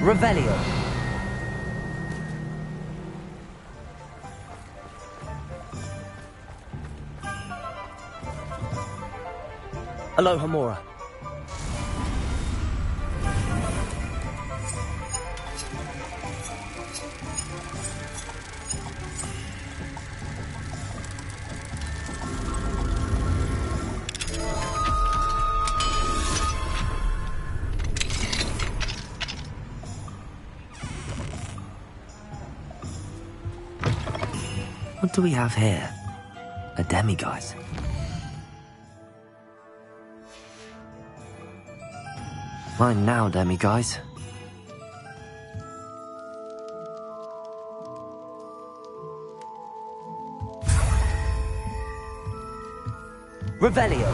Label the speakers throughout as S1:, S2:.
S1: Revelio. Alohomora. What do we have here? A demiguise. Mine now, demiguise. Revelio.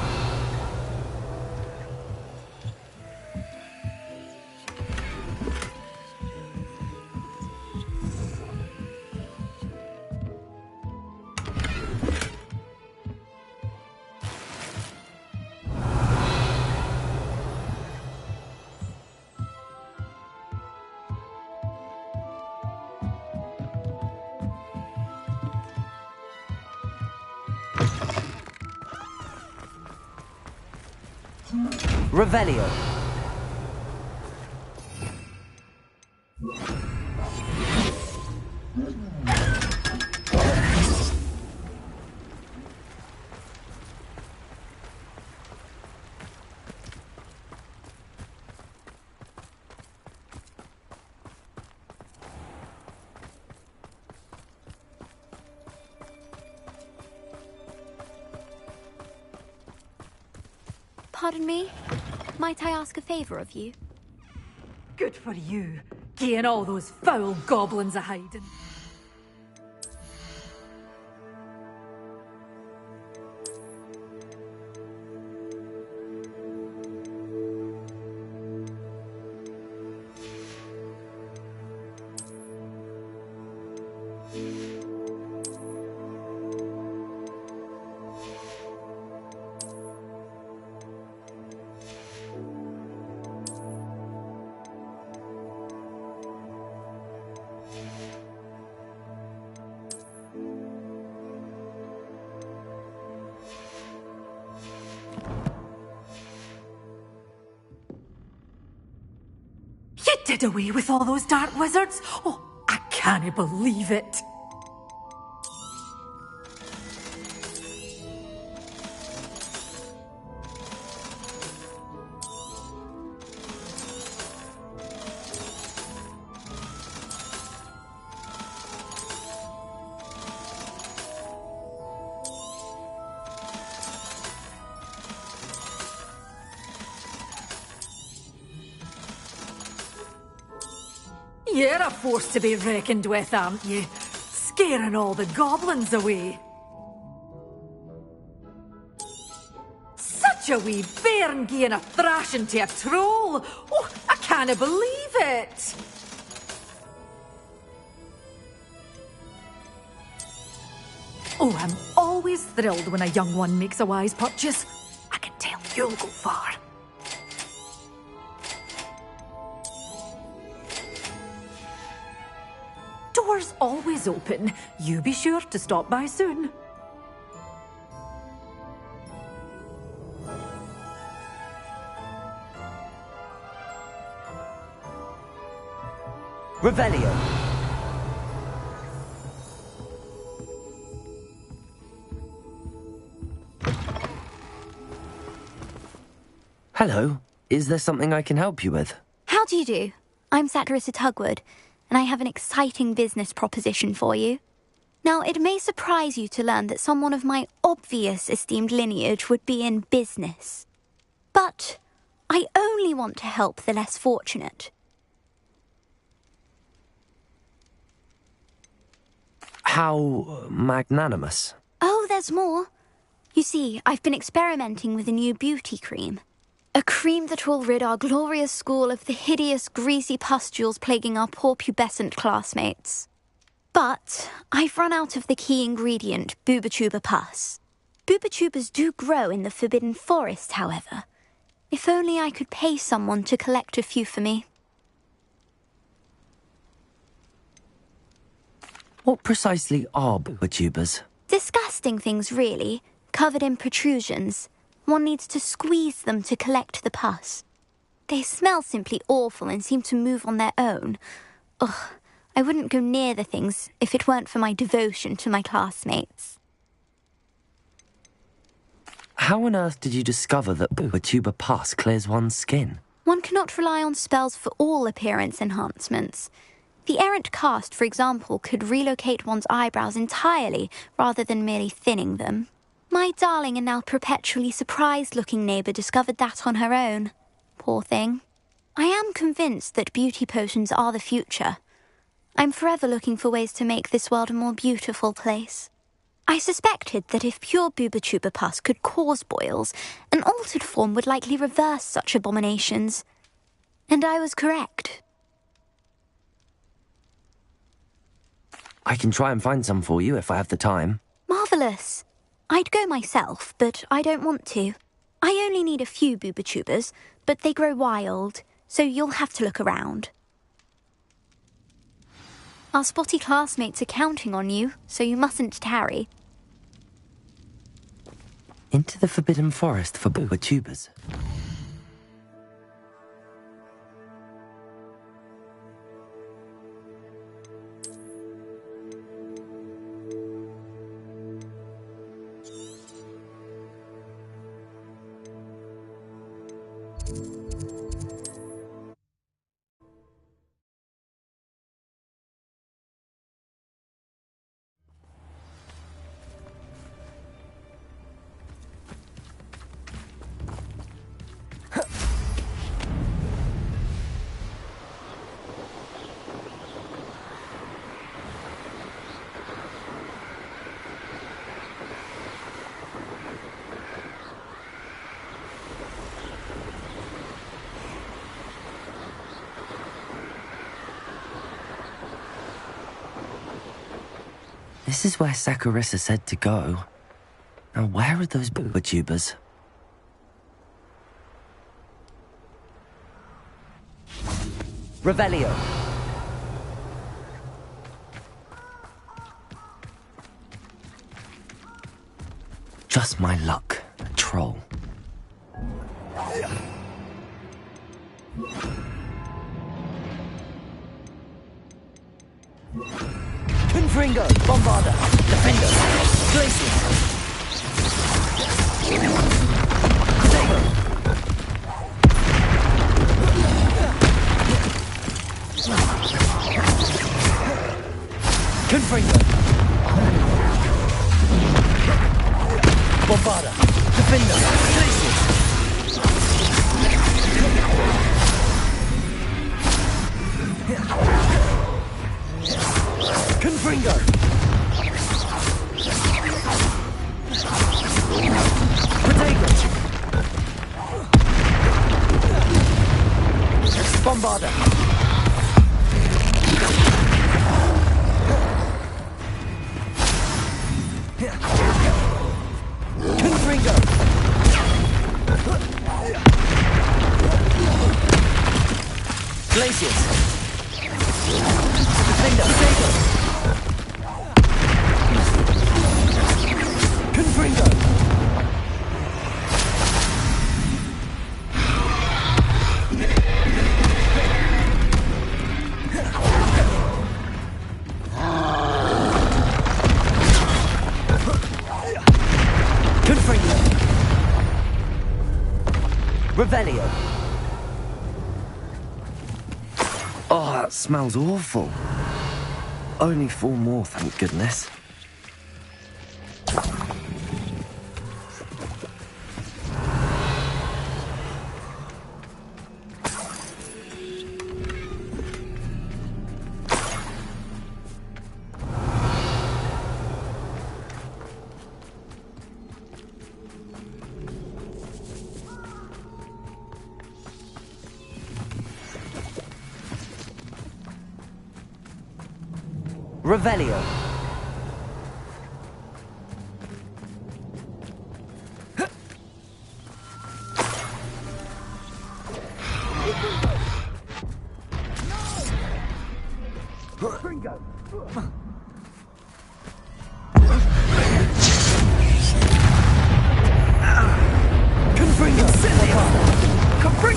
S1: Revelio.
S2: Pardon me? Might I ask a favour of you?
S3: Good for you, getting all those foul goblins a-hiding. You did away with all those dark wizards? Oh, I can't believe it. You're a force to be reckoned with, aren't you? Scaring all the goblins away. Such a wee bairn giving a thrashing to a troll. Oh, I can't believe it. Oh, I'm always thrilled when a young one makes a wise purchase. I can tell you'll go far. Doors always open. You be sure to stop by soon.
S1: Revelio. Hello. Is there something I can help you with?
S2: How do you do? I'm Satirissa Tugwood, and I have an exciting business proposition for you. Now, it may surprise you to learn that someone of my obvious esteemed lineage would be in business. But I only want to help the less fortunate.
S1: How magnanimous.
S2: Oh, there's more. You see, I've been experimenting with a new beauty cream. A cream that will rid our glorious school of the hideous, greasy pustules plaguing our poor pubescent classmates. But I've run out of the key ingredient, Bubatuba pus. Bubatubas do grow in the Forbidden Forest, however. If only I could pay someone to collect a few for me.
S1: What precisely are booba tubers?
S2: Disgusting things, really, covered in protrusions. One needs to squeeze them to collect the pus. They smell simply awful and seem to move on their own. Ugh, I wouldn't go near the things if it weren't for my devotion to my classmates.
S1: How on earth did you discover that booba tuber pus clears one's skin?
S2: One cannot rely on spells for all appearance enhancements. The errant cast, for example, could relocate one's eyebrows entirely rather than merely thinning them. My darling and now perpetually surprised-looking neighbour discovered that on her own. Poor thing. I am convinced that beauty potions are the future. I'm forever looking for ways to make this world a more beautiful place. I suspected that if pure booba-tuber pus could cause boils, an altered form would likely reverse such abominations. And I was correct.
S1: I can try and find some for you if I have the time.
S2: Marvellous. I'd go myself, but I don't want to. I only need a few booba-tubers, but they grow wild, so you'll have to look around. Our spotty classmates are counting on you, so you mustn't tarry.
S1: Into the Forbidden Forest for booba tubers. This is where Saccharissa said to go. Now where are those booba tubers? Revelio. Just my luck, a troll. Confringo, Bombarda, Defender, Glacier. Confringo. Bombarda, Defender, Glacier. Confringo! Protego! Bombarda! Confringo! Glaciers! Defender! Protego! Confringo! Confringo! Revelio! Oh, that smells awful. Only 4 more, thank goodness. Revelio.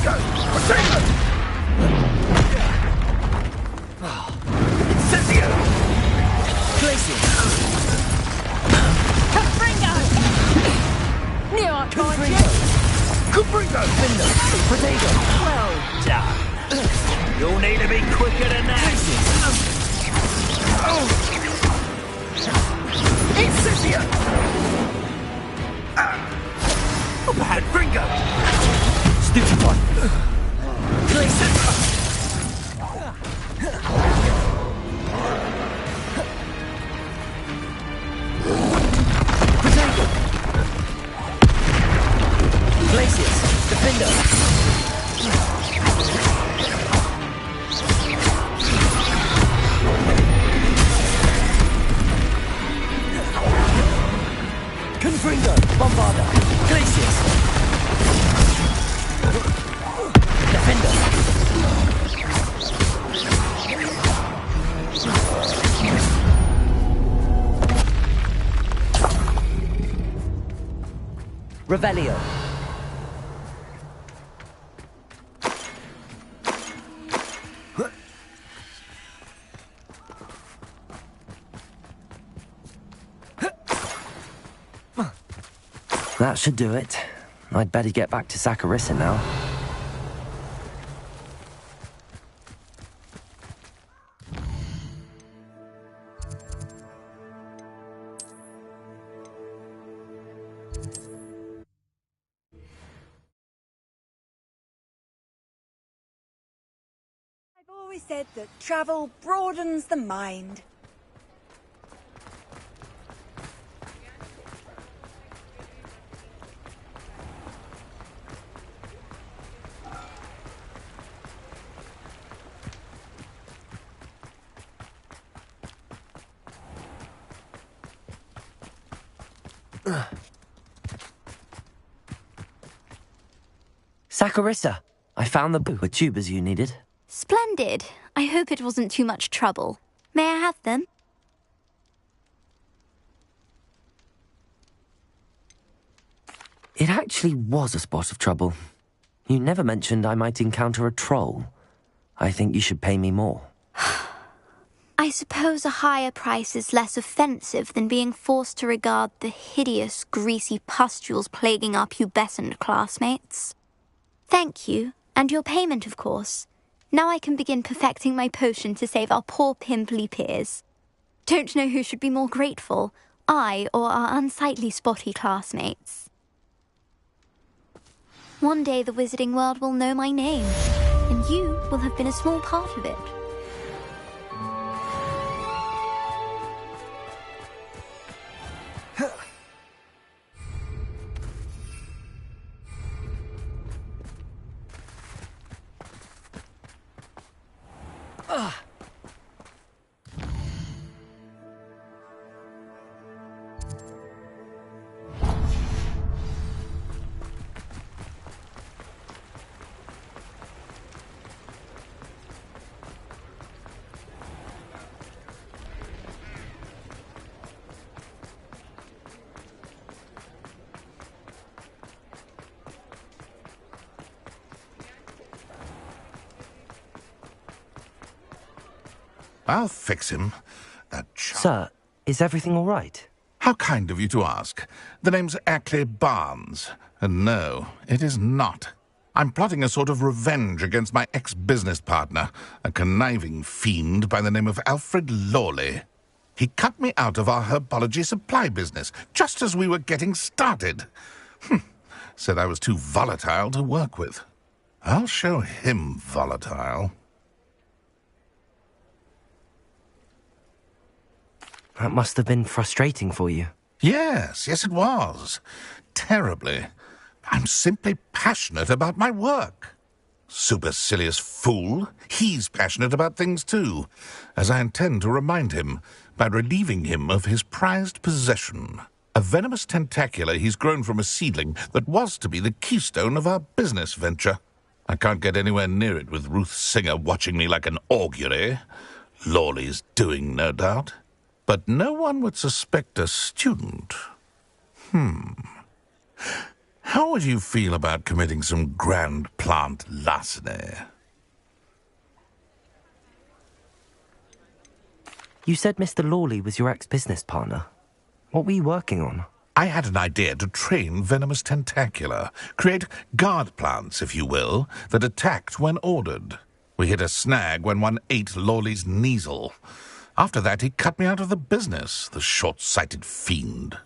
S1: Confringo! Potato! Incendio! Glacier!
S3: Confringo!
S1: Confringo! Finder! Potato!
S4: Well done. You'll need to be quicker than that.
S1: Incendio!
S4: Bad Gringo.
S1: Stupefy! Glacier! Potato! Glaciers! Defender! Confringo! Bombarder! Glaciers! Defender! Revelio! That should do it. I'd better get back to Saccharissa now.
S5: I've always said that travel broadens the mind.
S1: Saccharissa! I found the tubers you needed.
S2: Splendid. I hope it wasn't too much trouble. May I have them?
S1: It actually was a spot of trouble. You never mentioned I might encounter a troll. I think you should pay me more.
S2: I suppose a higher price is less offensive than being forced to regard the hideous, greasy pustules plaguing our pubescent classmates. Thank you, and your payment, of course. Now I can begin perfecting my potion to save our poor pimply peers. Don't know who should be more grateful, I or our unsightly spotty classmates. One day the wizarding world will know my name, and you will have been a small part of it.
S6: I'll fix him. That
S1: Sir, is everything all right?
S6: How kind of you to ask. The name's Ackley Barnes. And no, it is not. I'm plotting a sort of revenge against my ex-business partner, a conniving fiend by the name of Alfred Lawley. He cut me out of our herbology supply business, just as we were getting started. Said I was too volatile to work with. I'll show him volatile.
S1: That must have been frustrating for you.
S6: Yes, it was. Terribly. I'm simply passionate about my work. Supercilious fool. He's passionate about things too, as I intend to remind him by relieving him of his prized possession. A venomous tentacula he's grown from a seedling that was to be the keystone of our business venture. I can't get anywhere near it with Ruth Singer watching me like an augury. Lawley's doing, no doubt. But no one would suspect a student. How would you feel about committing some grand plant larceny?
S1: You said Mr. Lawley was your ex-business partner. What were you working on?
S6: I had an idea to train venomous tentacula, create guard plants, if you will, that attacked when ordered. We hit a snag when one ate Lawley's Kneasel. After that, he cut me out of the business, the short-sighted fiend.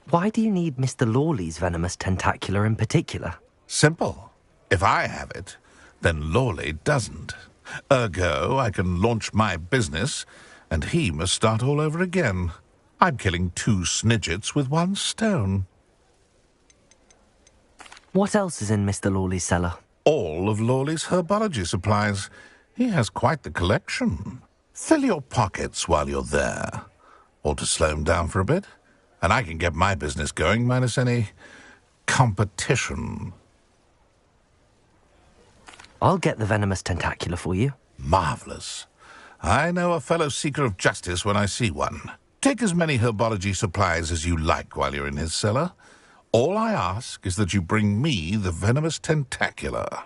S1: Why do you need Mr. Lawley's venomous tentacula in particular?
S6: Simple. If I have it, then Lawley doesn't. Ergo, I can launch my business, and he must start all over again. I'm killing 2 snidgets with 1 stone.
S1: What else is in Mr. Lawley's cellar?
S6: All of Lawley's herbology supplies. He has quite the collection. Fill your pockets while you're there. Or to slow him down for a bit, and I can get my business going minus any competition.
S1: I'll get the venomous tentacula for you.
S6: Marvelous. I know a fellow seeker of justice when I see one. Take as many herbology supplies as you like while you're in his cellar. All I ask is that you bring me the venomous tentacula.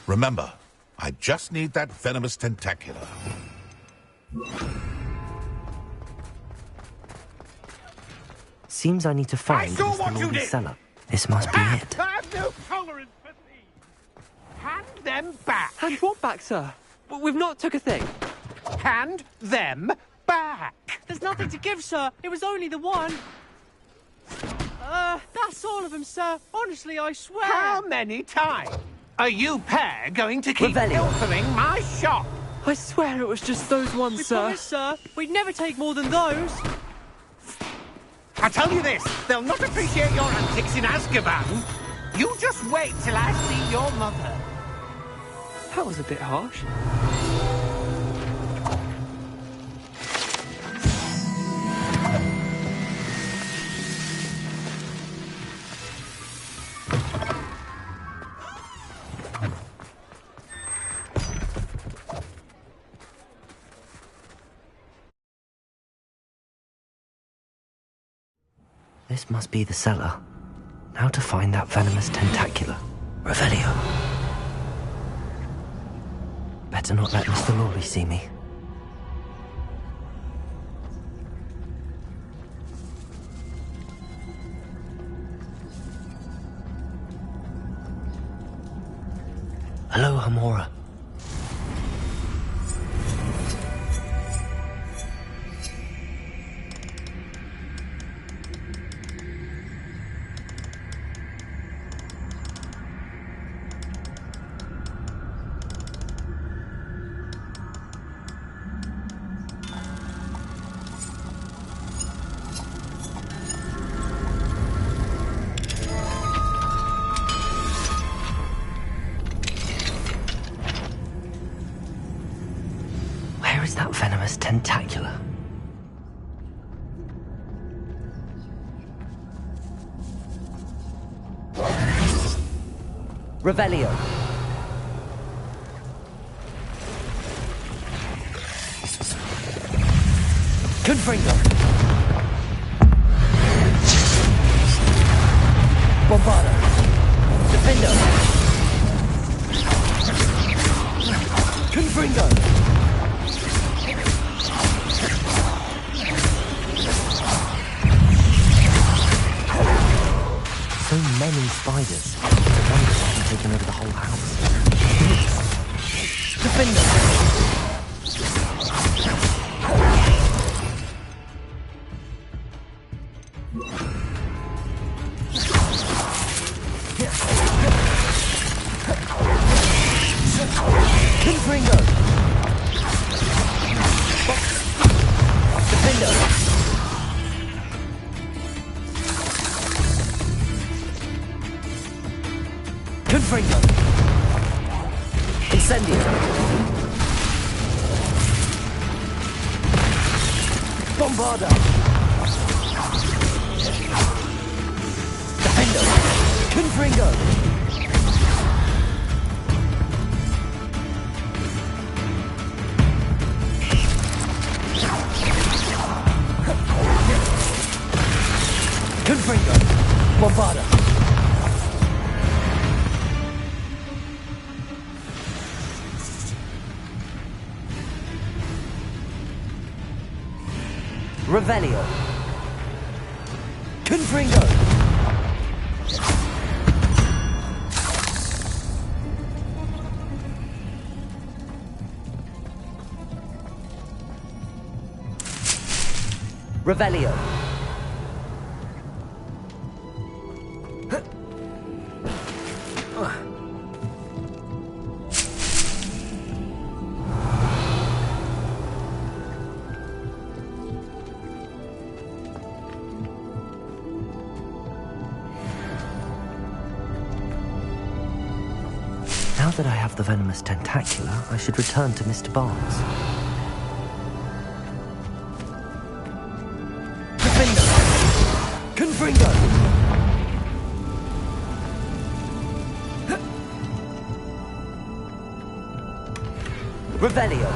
S6: Remember, I just need that venomous tentacula.
S1: Seems I need to find
S4: saw
S1: Mr.
S4: what you
S1: Lawley's
S4: did.
S1: cellar. This must be it.
S4: I have no tolerance for thieves. Hand them back.
S7: Hand what back, sir? We've not took a thing.
S4: Hand them back.
S7: There's nothing to give, sir. It was only the one. That's all of them, sir. Honestly, I swear.
S4: How many times are you pair going to keep
S1: Revelio.
S4: pilfering my shop?
S7: I swear it was just those ones, sir. Promise, sir. We'd never take more than those.
S4: I tell you this, they'll not appreciate your antics in Azkaban. You just wait till I see your mother.
S7: That was a bit harsh.
S1: This must be the cellar. Now to find that venomous tentacula. Revelio. Better not let Mr. Lawley see me. Hello, Hamora. Where is that venomous tentacula? Revelio. Confringo. Bombardo. Defendo. Confringo. So many spiders. I wonder if I've taken over the whole house. Defender! Confringo! Defender! Confringo! Incendio! Bombardo! Defendo! Confringo! Avada. Revelio. Confringo. Revelio. Now that I have the venomous tentacula, I should return to Mr. Barnes. Confringo! Revelio!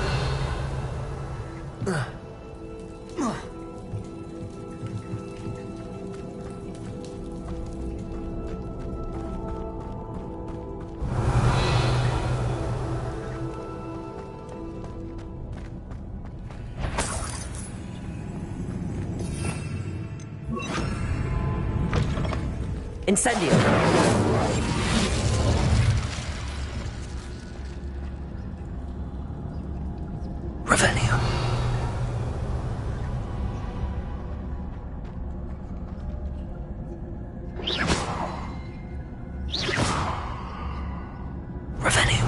S1: Incendio! Revelio! Revelio!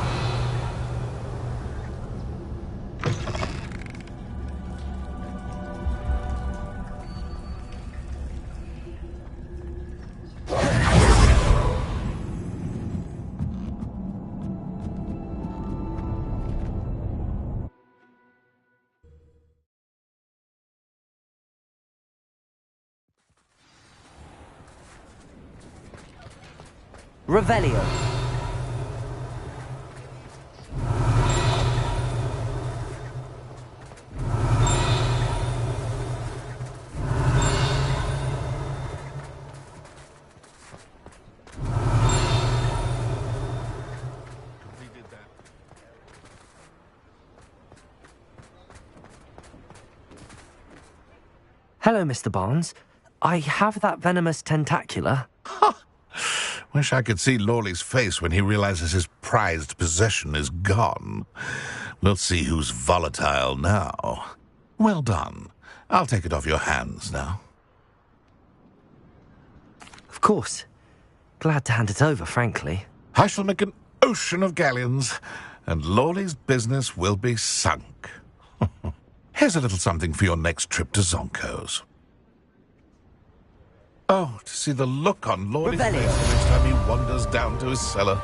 S1: Revelio. Hello, Mr. Barnes. I have that venomous tentacula.
S6: Wish I could see Lawley's face when he realizes his prized possession is gone. We'll see who's volatile now. Well done. I'll take it off your hands now.
S1: Of course. Glad to hand it over, frankly.
S6: I shall make an ocean of galleons, and Lawley's business will be sunk. Here's a little something for your next trip to Zonko's. Oh, to see the look on Lawley's face next time he wanders down to his cellar.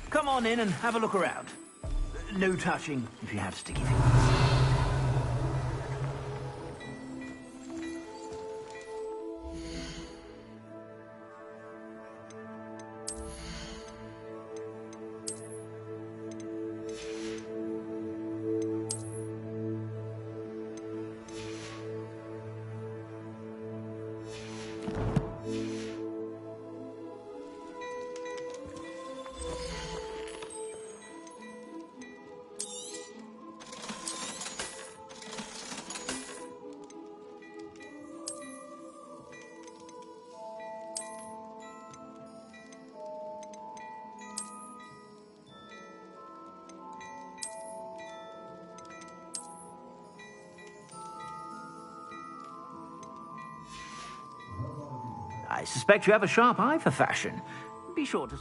S8: Come on in and have a look around. No touching if you have sticky fingers. I suspect you have a sharp eye for fashion. Be sure to...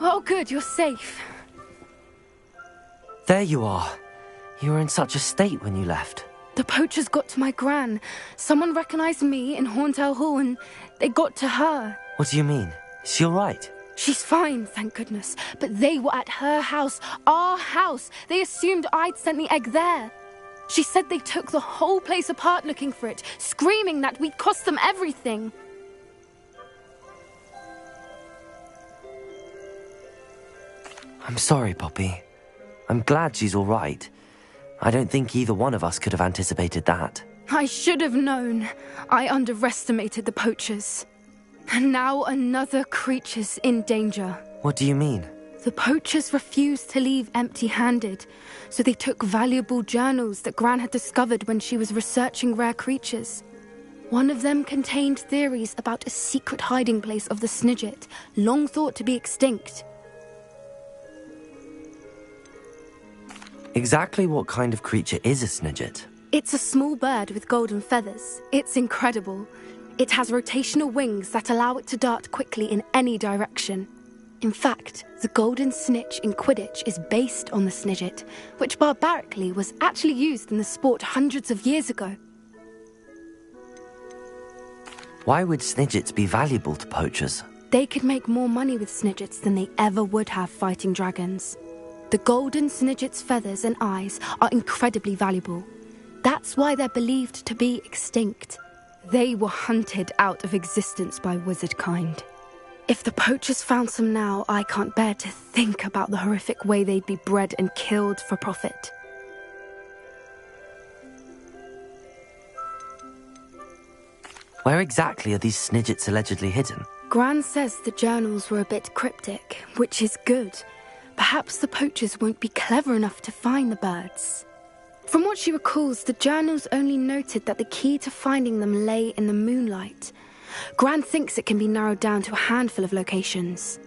S9: Oh, good, you're safe.
S1: There you are. You were in such a state when you left.
S9: The poachers got to my gran. Someone recognized me in Horntail Hall and they got to her.
S1: What do you mean? Is she all right?
S9: She's fine, thank goodness. But they were at her house, our house. They assumed I'd sent the egg there. She said they took the whole place apart looking for it, screaming that we'd cost them everything.
S1: I'm sorry, Poppy. I'm glad she's all right. I don't think either one of us could have anticipated that.
S9: I should have known. I underestimated the poachers. And now another creature's in danger.
S1: What do you mean?
S9: The poachers refused to leave empty-handed, so they took valuable journals that Gran had discovered when she was researching rare creatures. One of them contained theories about a secret hiding place of the Snidget, long thought to be extinct.
S1: Exactly what kind of creature is a Snidget?
S9: It's a small bird with golden feathers. It's incredible. It has rotational wings that allow it to dart quickly in any direction. In fact, the golden snitch in Quidditch is based on the Snidget, which barbarically was actually used in the sport hundreds of years ago.
S1: Why would Snidgets be valuable to poachers?
S9: They could make more money with Snidgets than they ever would have fighting dragons. The golden Snidget's feathers and eyes are incredibly valuable. That's why they're believed to be extinct. They were hunted out of existence by wizard kind. If the poachers found some now, I can't bear to think about the horrific way they'd be bred and killed for profit.
S1: Where exactly are these Snidgets allegedly hidden?
S9: Gran says the journals were a bit cryptic, which is good. Perhaps the poachers won't be clever enough to find the birds. From what she recalls, the journals only noted that the key to finding them lay in the moonlight. Gran thinks it can be narrowed down to a handful of locations.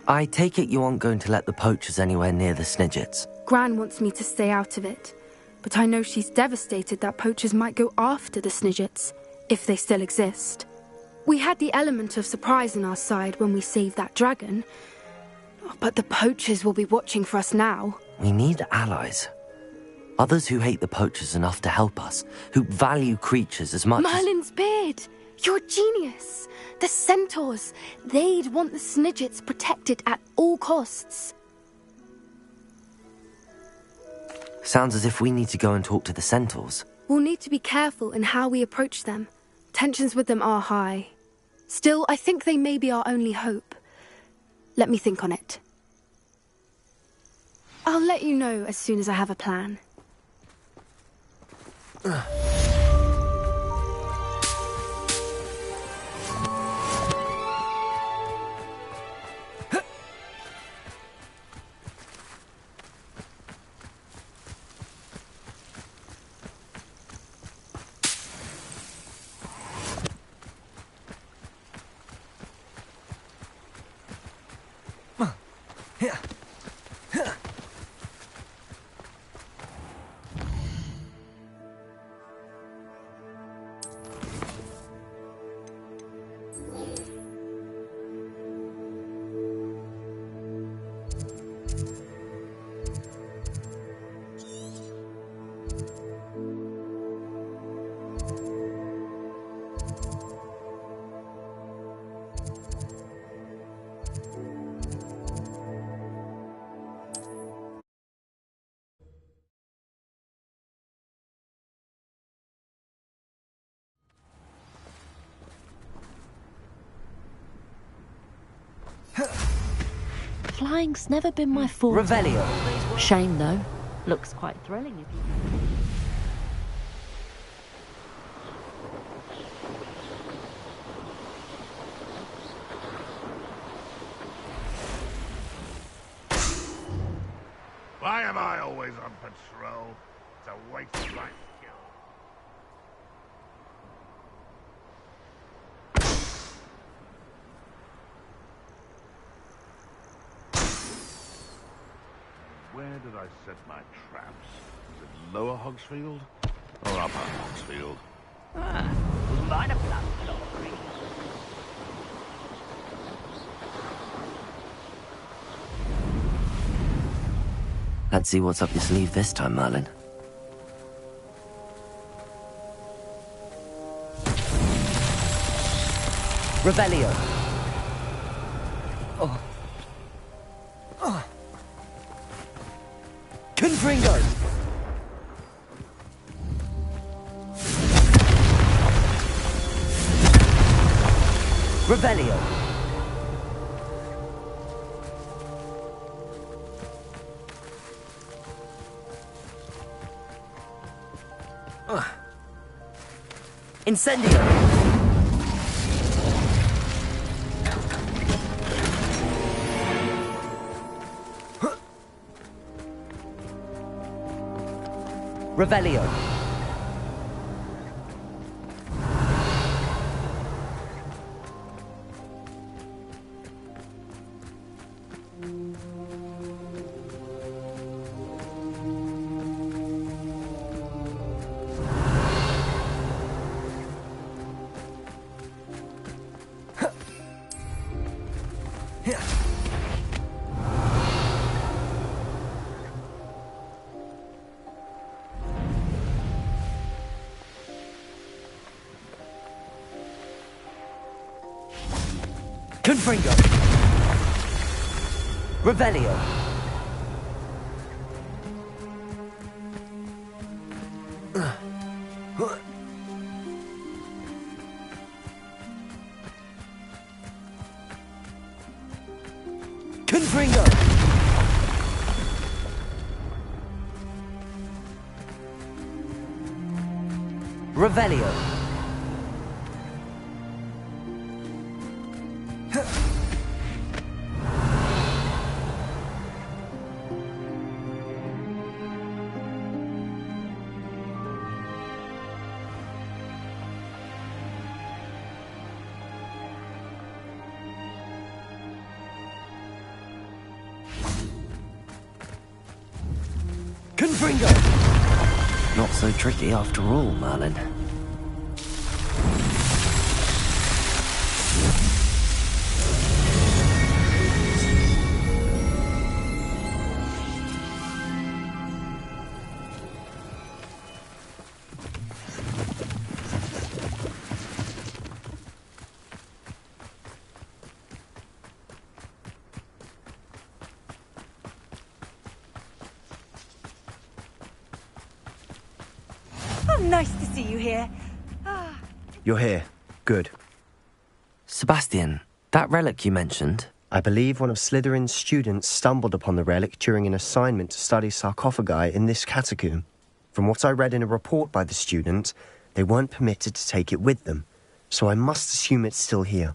S1: I take it you aren't going to let the poachers anywhere near the Snidgets.
S9: Gran wants me to stay out of it, but I know she's devastated that poachers might go after the Snidgets, if they still exist. We had the element of surprise on our side when we saved that dragon, but the poachers will be watching for us now.
S1: We need allies. Others who hate the poachers enough to help us, who value creatures as much
S9: Merlin's beard! You're a genius! The centaurs! They'd want the Snidgets protected at all costs.
S1: Sounds as if we need to go and talk to the centaurs.
S9: We'll need to be careful in how we approach them. Tensions with them are high. Still, I think they may be our only hope. Let me think on it. I'll let you know as soon as I have a plan.
S10: Flying's never been my forte.
S1: Revelio.
S10: Shame, though. Looks quite thrilling if you...
S6: Why am I always on patrol? It's a waste of life skill. Where did I set my traps? Is it Lower Hogsfield or Upper Hogsfield?
S8: Line up that lottery.
S1: Let's see what's up your sleeve this time, Merlin. Revelio. Oh. Oh. Confringo. Revelio. Incendio. Revelio. Confringo. Revelio. Confringo. Revelio. Confringo! Not so tricky after all, Merlin.
S5: Nice to see you here.
S11: You're here. Good.
S1: Sebastian, that relic you mentioned...
S11: I believe one of Slytherin's students stumbled upon the relic during an assignment to study sarcophagi in this catacomb. From what I read in a report by the student, they weren't permitted to take it with them, so I must assume it's still here.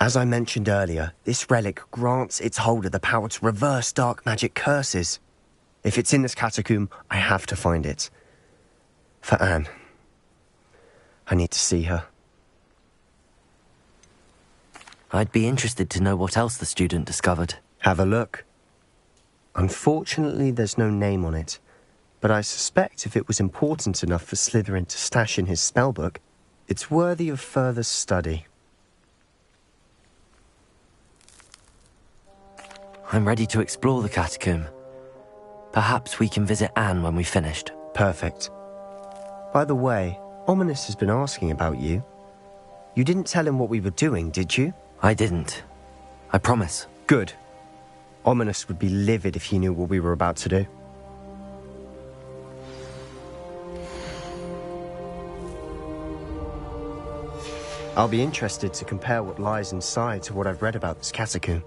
S11: As I mentioned earlier, this relic grants its holder the power to reverse dark magic curses. If it's in this catacomb, I have to find it. For Anne. I need to see her.
S1: I'd be interested to know what else the student discovered.
S11: Have a look. Unfortunately, there's no name on it, but I suspect if it was important enough for Slytherin to stash in his spellbook, it's worthy of further study.
S1: I'm ready to explore the catacomb. Perhaps we can visit Anne when we've finished.
S11: Perfect. By the way, Ominous has been asking about you. You didn't tell him what we were doing, did you?
S1: I didn't. I promise.
S11: Good. Ominous would be livid if he knew what we were about to do. I'll be interested to compare what lies inside to what I've read about this catacomb.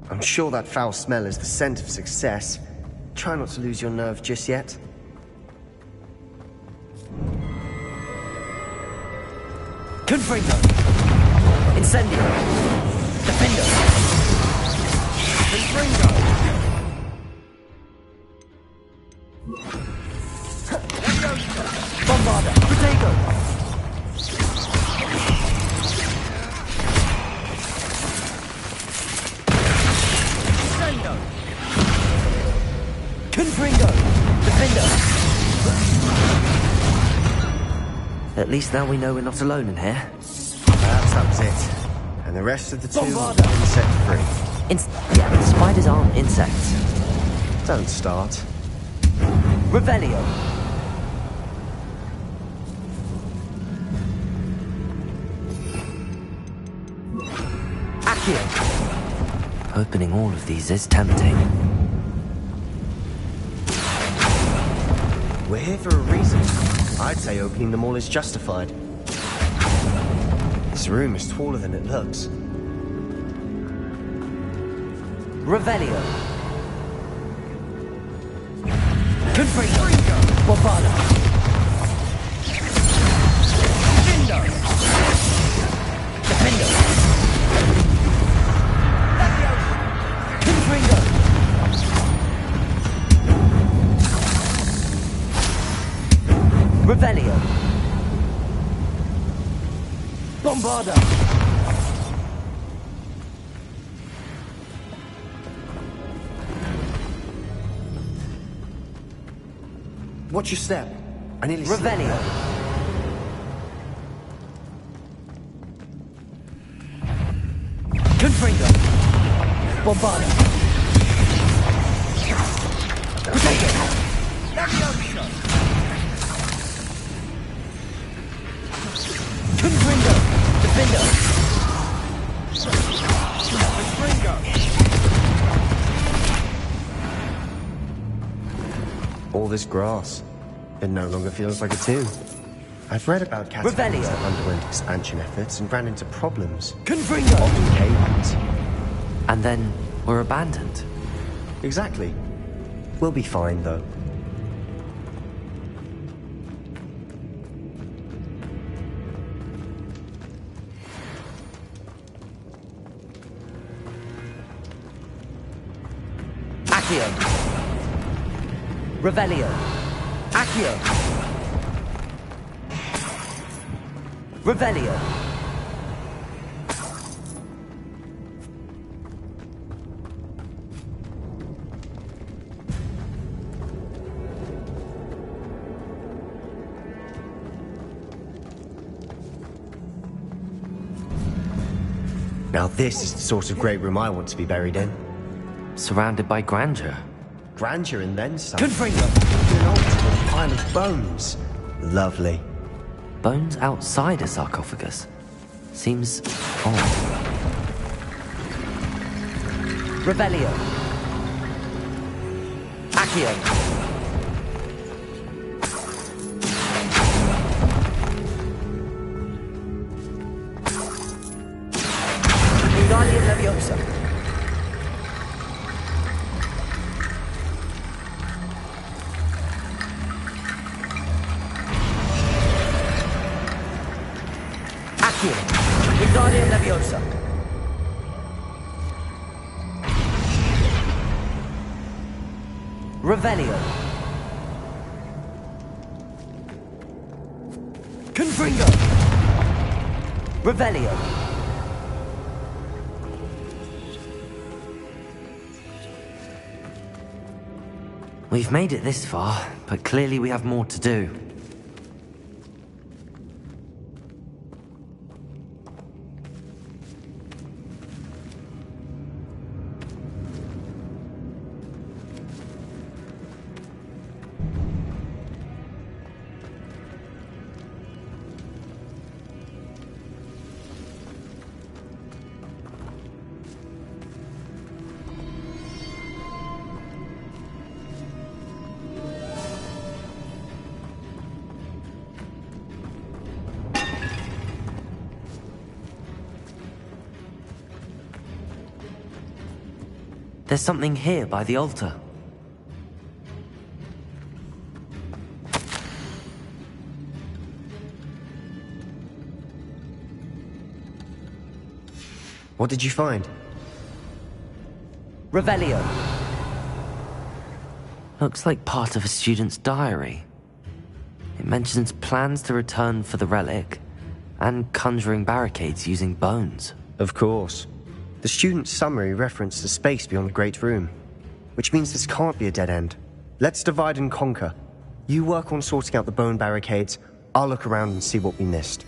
S11: I'm sure that foul smell is the scent of success. Try not to lose your nerve just yet.
S1: Confringo! Incendio! Defendo! Confringo! Bombarda! Protego! At least now we know we're not alone in here.
S11: Perhaps that was it. And the rest of the two insect-free.
S1: Yeah, but spiders aren't insects.
S11: Don't start.
S1: Revelio. Accio. Opening all of these is tempting.
S11: We're here for a reason. I'd say opening them all is justified. This room is taller than it looks.
S1: Revelio. Confringo. Bobala. Defendo. Defendo. Confringo. Revelio. Bombarda.
S11: Watch your step. I nearly
S1: Revelio. Confringo. Bombarda. Potato. Confringo. Defendo.
S11: All this grass. It no longer feels like a tomb. I've read about catacombs that underwent expansion efforts and ran into problems.
S1: Confringo.
S11: Often cave-ins.
S1: And then were abandoned.
S11: Exactly. We'll be fine, though.
S1: Accio. Revelio. Accio. Revelio.
S11: Now this is the sort of great room I want to be buried in.
S1: Surrounded by grandeur.
S11: Grandeur and then some.
S1: Confringo.
S11: An ultimate pile of bones. Lovely.
S1: Bones outside a sarcophagus. Seems odd. Revelio. Accio. Wingardium Leviosa. Accio. Wingardium Leviosa. Revelio. Confringo. Revelio. We've made it this far, but clearly we have more to do. There's something here by the altar.
S11: What did you find?
S1: Revelio. Looks like part of a student's diary. It mentions plans to return for the relic and conjuring barricades using bones.
S11: Of course. The student's summary referenced the space beyond the Great Room, which means this can't be a dead end. Let's divide and conquer. You work on sorting out the bone barricades, I'll look around and see what we missed.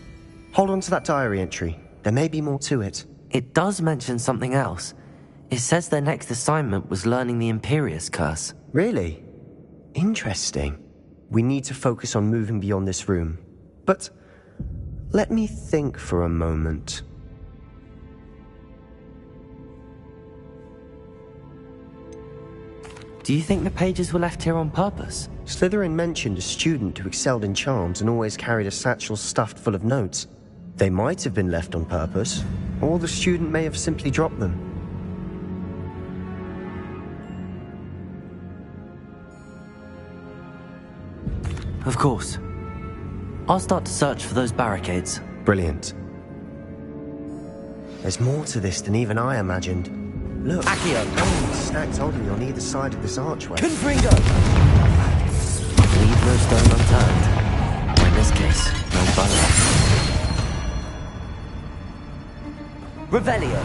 S11: Hold on to that diary entry. There may be more to it.
S1: It does mention something else. It says their next assignment was learning the Imperius Curse.
S11: Really? Interesting. We need to focus on moving beyond this room. But let me think for a moment.
S1: Do you think the pages were left here on purpose?
S11: Slytherin mentioned a student who excelled in charms and always carried a satchel stuffed full of notes. They might have been left on purpose, or the student may have simply dropped them.
S1: Of course. I'll start to search for those barricades.
S11: Brilliant. There's more to this than even I imagined. Look,
S1: Accio!
S11: Stacked oddly on either side of this archway.
S1: Confringo! Leave no stone unturned. Or in this case, no bone. Revelio!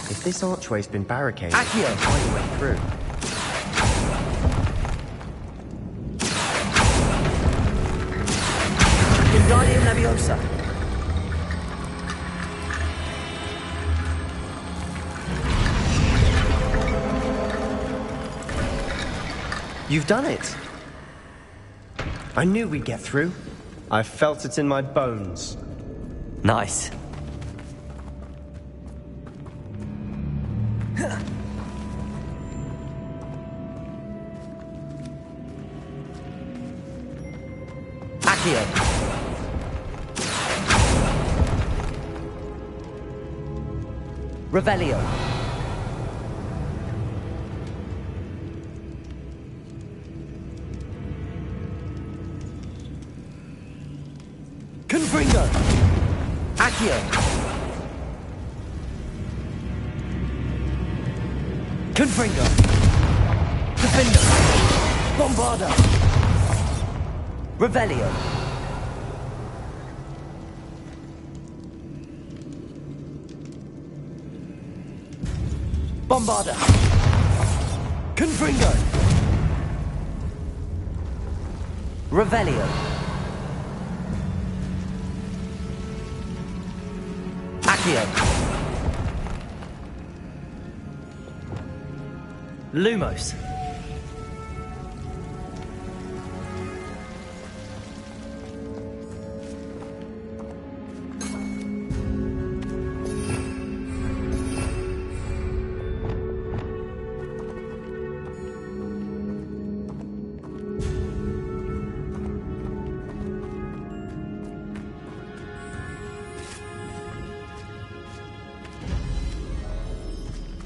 S11: If this archway's been barricaded,
S1: Accio!
S11: find a way through.
S1: Wingardium Leviosa!
S11: You've done it! I knew we'd get through. I felt it in my bones.
S1: Nice. Accio! Revelio! Confringo! Accio! Confringo! Defender! Bombarda! Revelio! Bombarda! Confringo! Revelio! Accio! Lumos!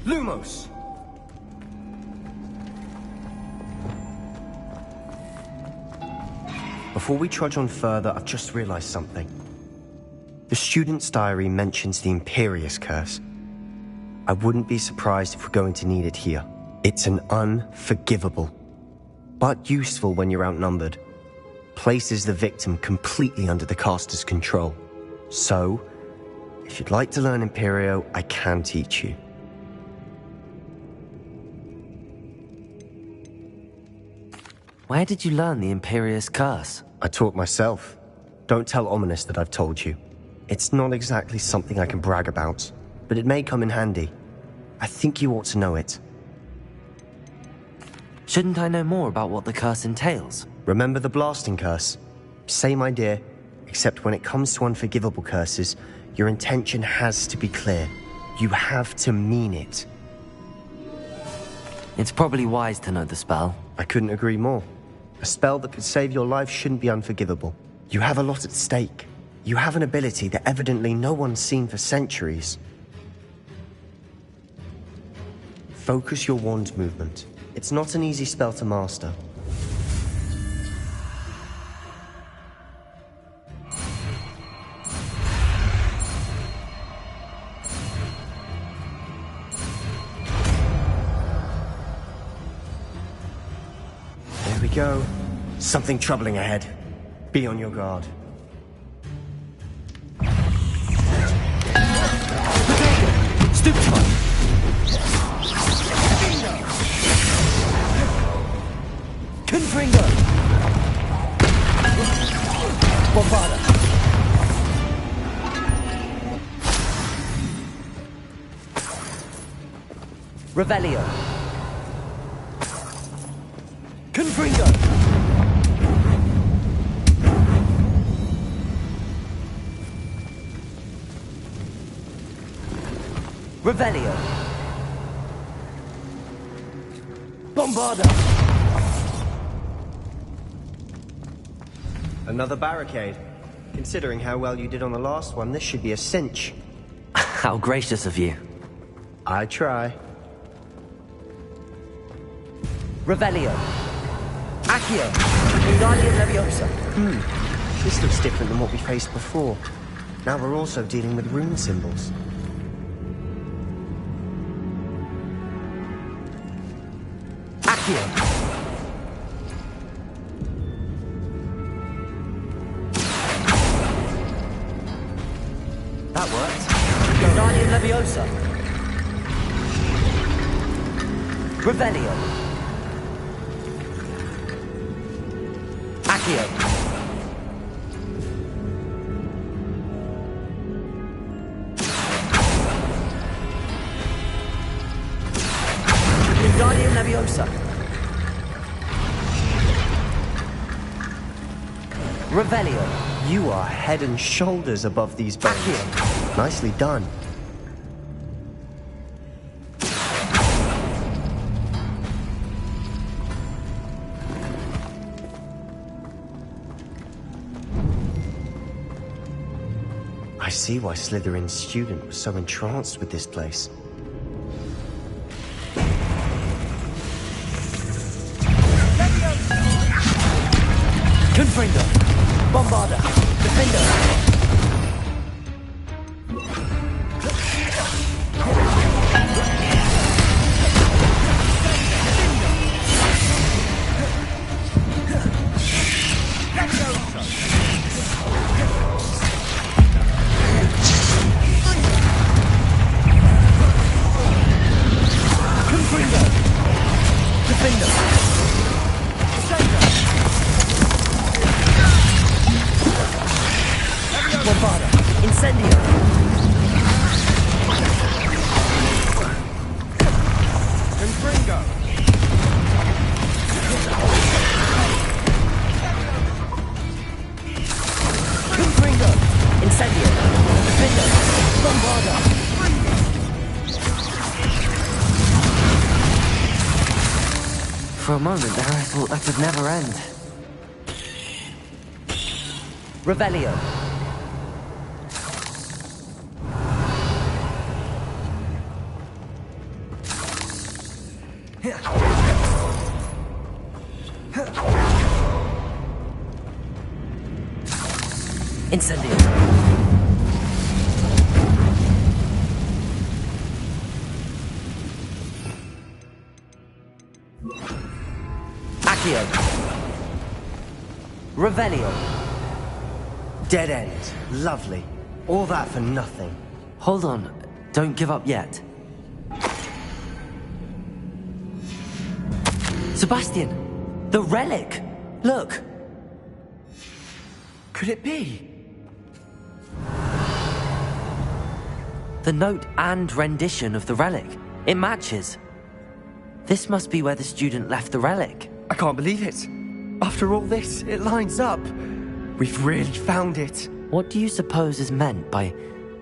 S1: Lumos!
S11: Before we trudge on further, I've just realized something. The student's diary mentions the Imperius Curse. I wouldn't be surprised if we're going to need it here. It's an unforgivable, but useful when you're outnumbered. Places the victim completely under the caster's control. So, if you'd like to learn Imperio, I can teach you.
S1: Where did you learn the Imperius Curse?
S11: I taught myself. Don't tell Ominous that I've told you. It's not exactly something I can brag about, but it may come in handy. I think you ought to know it.
S1: Shouldn't I know more about what the curse entails?
S11: Remember the blasting curse? Same idea, except when it comes to unforgivable curses, your intention has to be clear. You have to mean it.
S1: It's probably wise to know the spell.
S11: I couldn't agree more. A spell that could save your life shouldn't be unforgivable. You have a lot at stake. You have an ability that evidently no one's seen for centuries. Focus your wand movement. It's not an easy spell to master. There we go. Something troubling ahead. Be on your guard.
S1: Stoop time! Confringo!
S12: Bombarda. Revelio. Confringo. Revelio. Bombarda.
S11: Another barricade. Considering how well you did on the last one, this should be a cinch.
S1: How gracious of you.
S11: I try.
S12: Revelio. Accio. Wingardium Leviosa.
S11: This looks different than what we faced before. Now we're also dealing with rune symbols.
S12: Accio. That worked. Wingardium Leviosa. Revelio. Accio. Wingardium Leviosa. Revelio.
S11: You are head and shoulders above these bones.
S12: Accio.
S11: Nicely done. I see why Slytherin's student was so entranced with this place.
S12: Confringo. Bombarda. Defendo. Confringo. Defendo. Bombarda. Incendio.
S4: Confringo.
S12: Confringo. Incendio. Defendo. Bombarda.
S1: For a moment there, I thought that would never end.
S12: Revelio. Incendio. Accio. Revelio.
S11: Dead end. Lovely. All that for nothing.
S1: Hold on. Don't give up yet. Sebastian! The relic! Look!
S12: Could it be?
S1: The note and rendition of the relic. It matches. This must be where the student left the relic.
S11: I can't believe it. After all this, it lines up. We've really found it.
S1: What do you suppose is meant by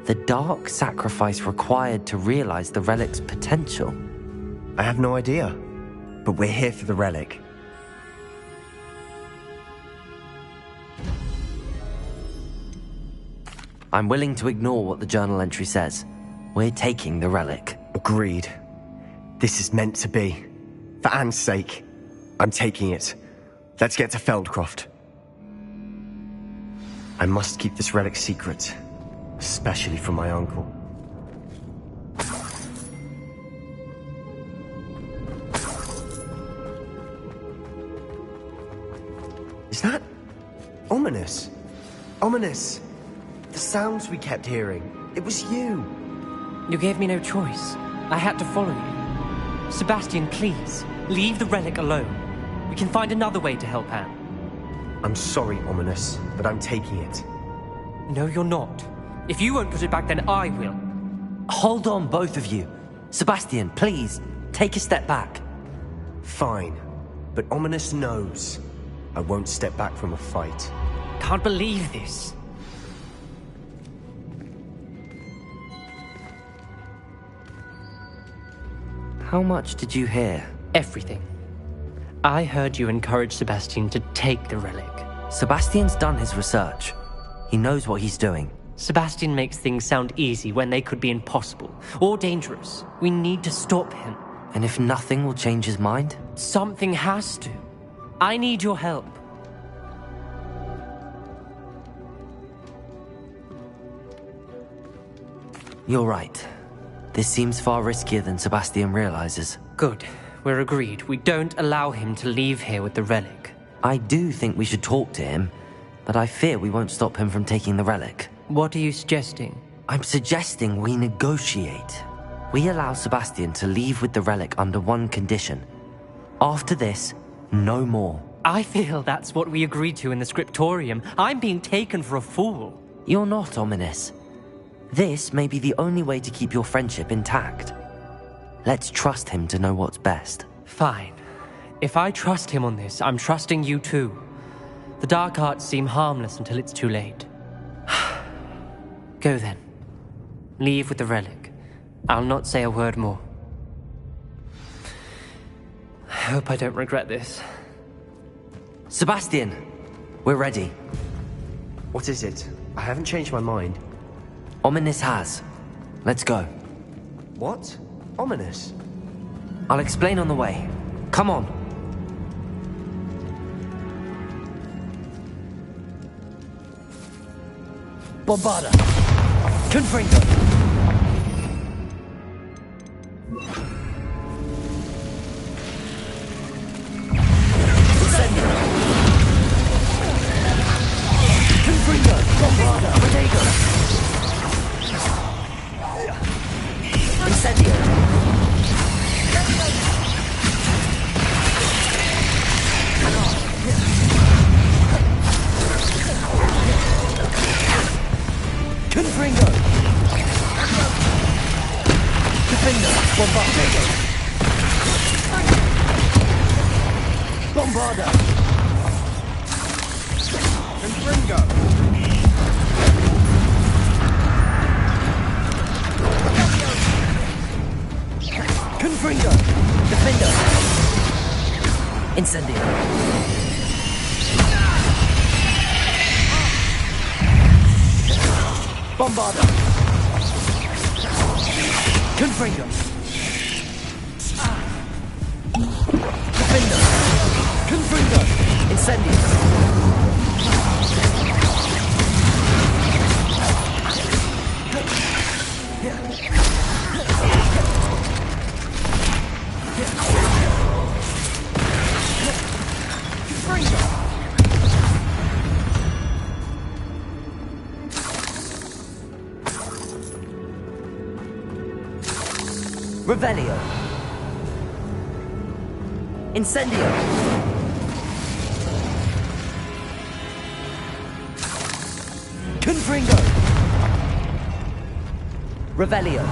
S1: the dark sacrifice required to realize the relic's potential?
S11: I have no idea. But we're here for the relic.
S1: I'm willing to ignore what the journal entry says. We're taking the relic.
S11: Agreed. This is meant to be. For Anne's sake, I'm taking it. Let's get to Feldcroft. I must keep this relic secret, especially from my uncle. Is that ominous? Ominous! The sounds we kept hearing. It was you.
S7: You gave me no choice. I had to follow you. Sebastian, please, leave the relic alone. We can find another way to help Anne.
S11: I'm sorry, Ominous, but I'm taking it.
S7: No, you're not. If you won't put it back, then I will.
S1: Hold on, both of you. Sebastian, please, take a step back.
S11: Fine, but Ominous knows I won't step back from a fight.
S7: Can't believe this.
S1: How much did you hear?
S7: Everything. I heard you encourage Sebastian to take the relic.
S1: Sebastian's done his research. He knows what he's doing.
S7: Sebastian makes things sound easy when they could be impossible or dangerous. We need to stop him.
S1: And if nothing will change his mind?
S7: Something has to. I need your help.
S1: You're right. This seems far riskier than Sebastian realizes.
S7: Good. We're agreed. We don't allow him to leave here with the relic.
S1: I do think we should talk to him, but I fear we won't stop him from taking the relic.
S7: What are you suggesting?
S1: I'm suggesting we negotiate. We allow Sebastian to leave with the relic under one condition. After this, no more.
S7: I feel that's what we agreed to in the scriptorium. I'm being taken for a fool.
S1: You're not, Ominous. This may be the only way to keep your friendship intact. Let's trust him to know what's best.
S7: Fine. If I trust him on this, I'm trusting you too. The dark arts seem harmless until it's too late. Go then. Leave with the relic. I'll not say a word more. I hope I don't regret this.
S1: Sebastian, we're ready.
S11: What is it? I haven't changed my mind.
S1: Ominous has. Let's go.
S11: What? Ominous?
S1: I'll explain on the way. Come on.
S12: Bombarda! Confringo! Incendio! Confringo! Bombarda! Protego! Incendio! Confringo! Defender! Bombarda! Bombarda!
S6: Confringo!
S12: Confringo! Defender! Incendio! Bombarda! Confringo! Defender! Confringo! Incendio! Revelio! Incendio! Confringo! Revelio!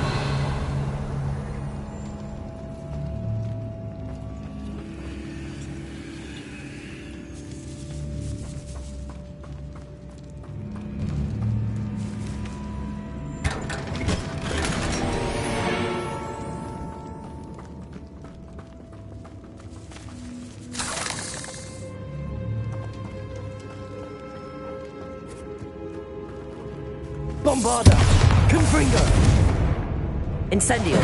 S12: Bombarda! Confringo! Incendio!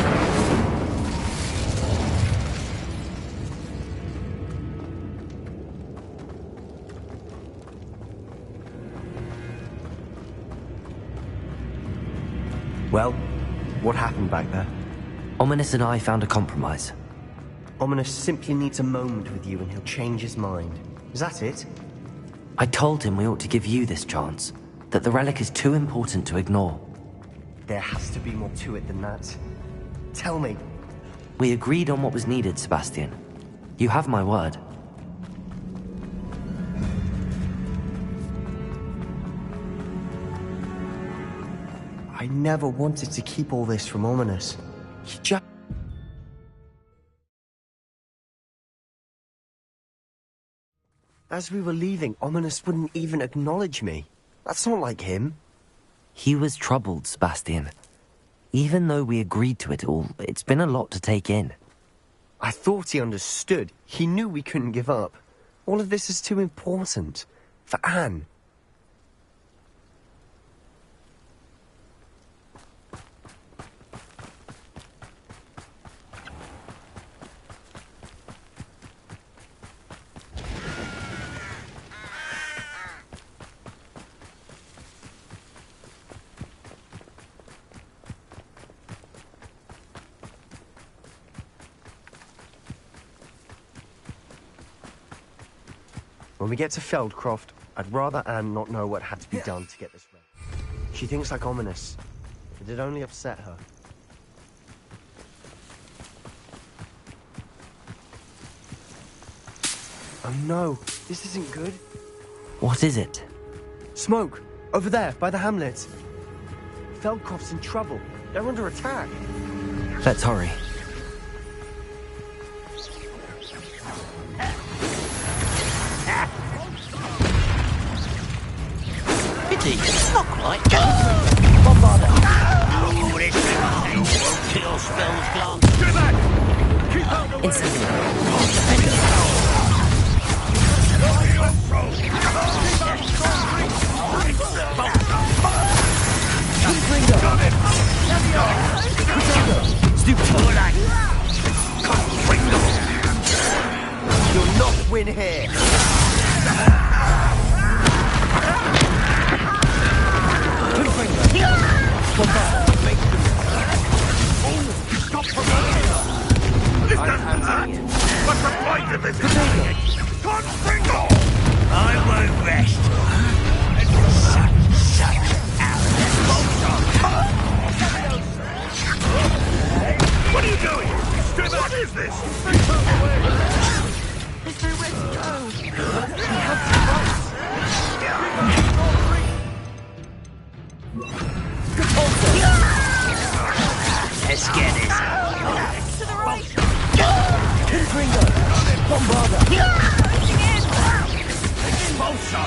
S11: Well, what happened back there?
S1: Ominous and I found a compromise.
S11: Ominous simply needs a moment with you and he'll change his mind. Is that it?
S1: I told him we ought to give you this chance, that the relic is too important to ignore.
S11: There has to be more to it than that. Tell me.
S1: We agreed on what was needed, Sebastian. You have my word.
S11: I never wanted to keep all this from Ominous. He just... As we were leaving, Ominous wouldn't even acknowledge me. That's not like him.
S1: He was troubled, Sebastian. Even though we agreed to it all, it's been a lot to take in.
S11: I thought he understood. He knew we couldn't give up. All of this is too important. For Anne. When we get to Feldcroft, I'd rather Anne not know what had to be done to get this right. She thinks like Ominous. It'd only upset her. Oh no, this isn't good.
S1: What is it?
S11: Smoke! Over there, by the hamlet. Feldcroft's in trouble. They're under attack.
S1: Let's hurry.
S4: Not quite. Bombarder. Oh, this won't kill spells, Clark. Get back! Keep out the way!
S11: You'll not win here.
S4: Stop for what's the point of this? I won't rest. What are you doing? What is this?
S5: There's nowhere to go.
S11: We have to fight.
S4: Let's get it.
S5: To the right.
S11: Confringo! Bombarder!
S4: Expulso!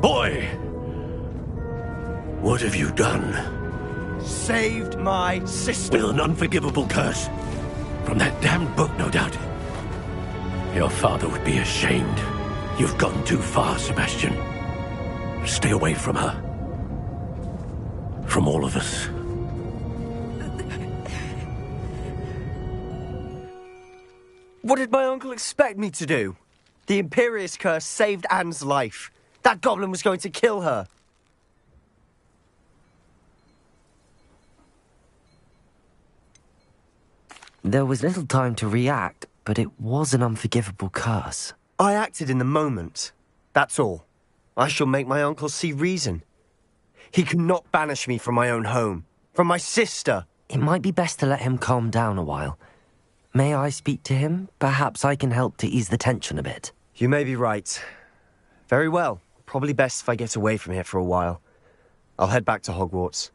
S13: Boy! What have you done?
S11: Saved my sister.
S13: With an unforgivable curse. From that damned book, no doubt. Your father would be ashamed. You've gone too far, Sebastian. Stay away from her. From all of us.
S11: What did my uncle expect me to do? The Imperious curse saved Anne's life. That goblin was going to kill her.
S1: There was little time to react, but it was an unforgivable curse.
S11: I acted in the moment. That's all. I shall make my uncle see reason. He cannot banish me from my own home. From my sister.
S1: It might be best to let him calm down a while. May I speak to him? Perhaps I can help to ease the tension a bit.
S11: You may be right. Very well. Probably best if I get away from here for a while. I'll head back to Hogwarts.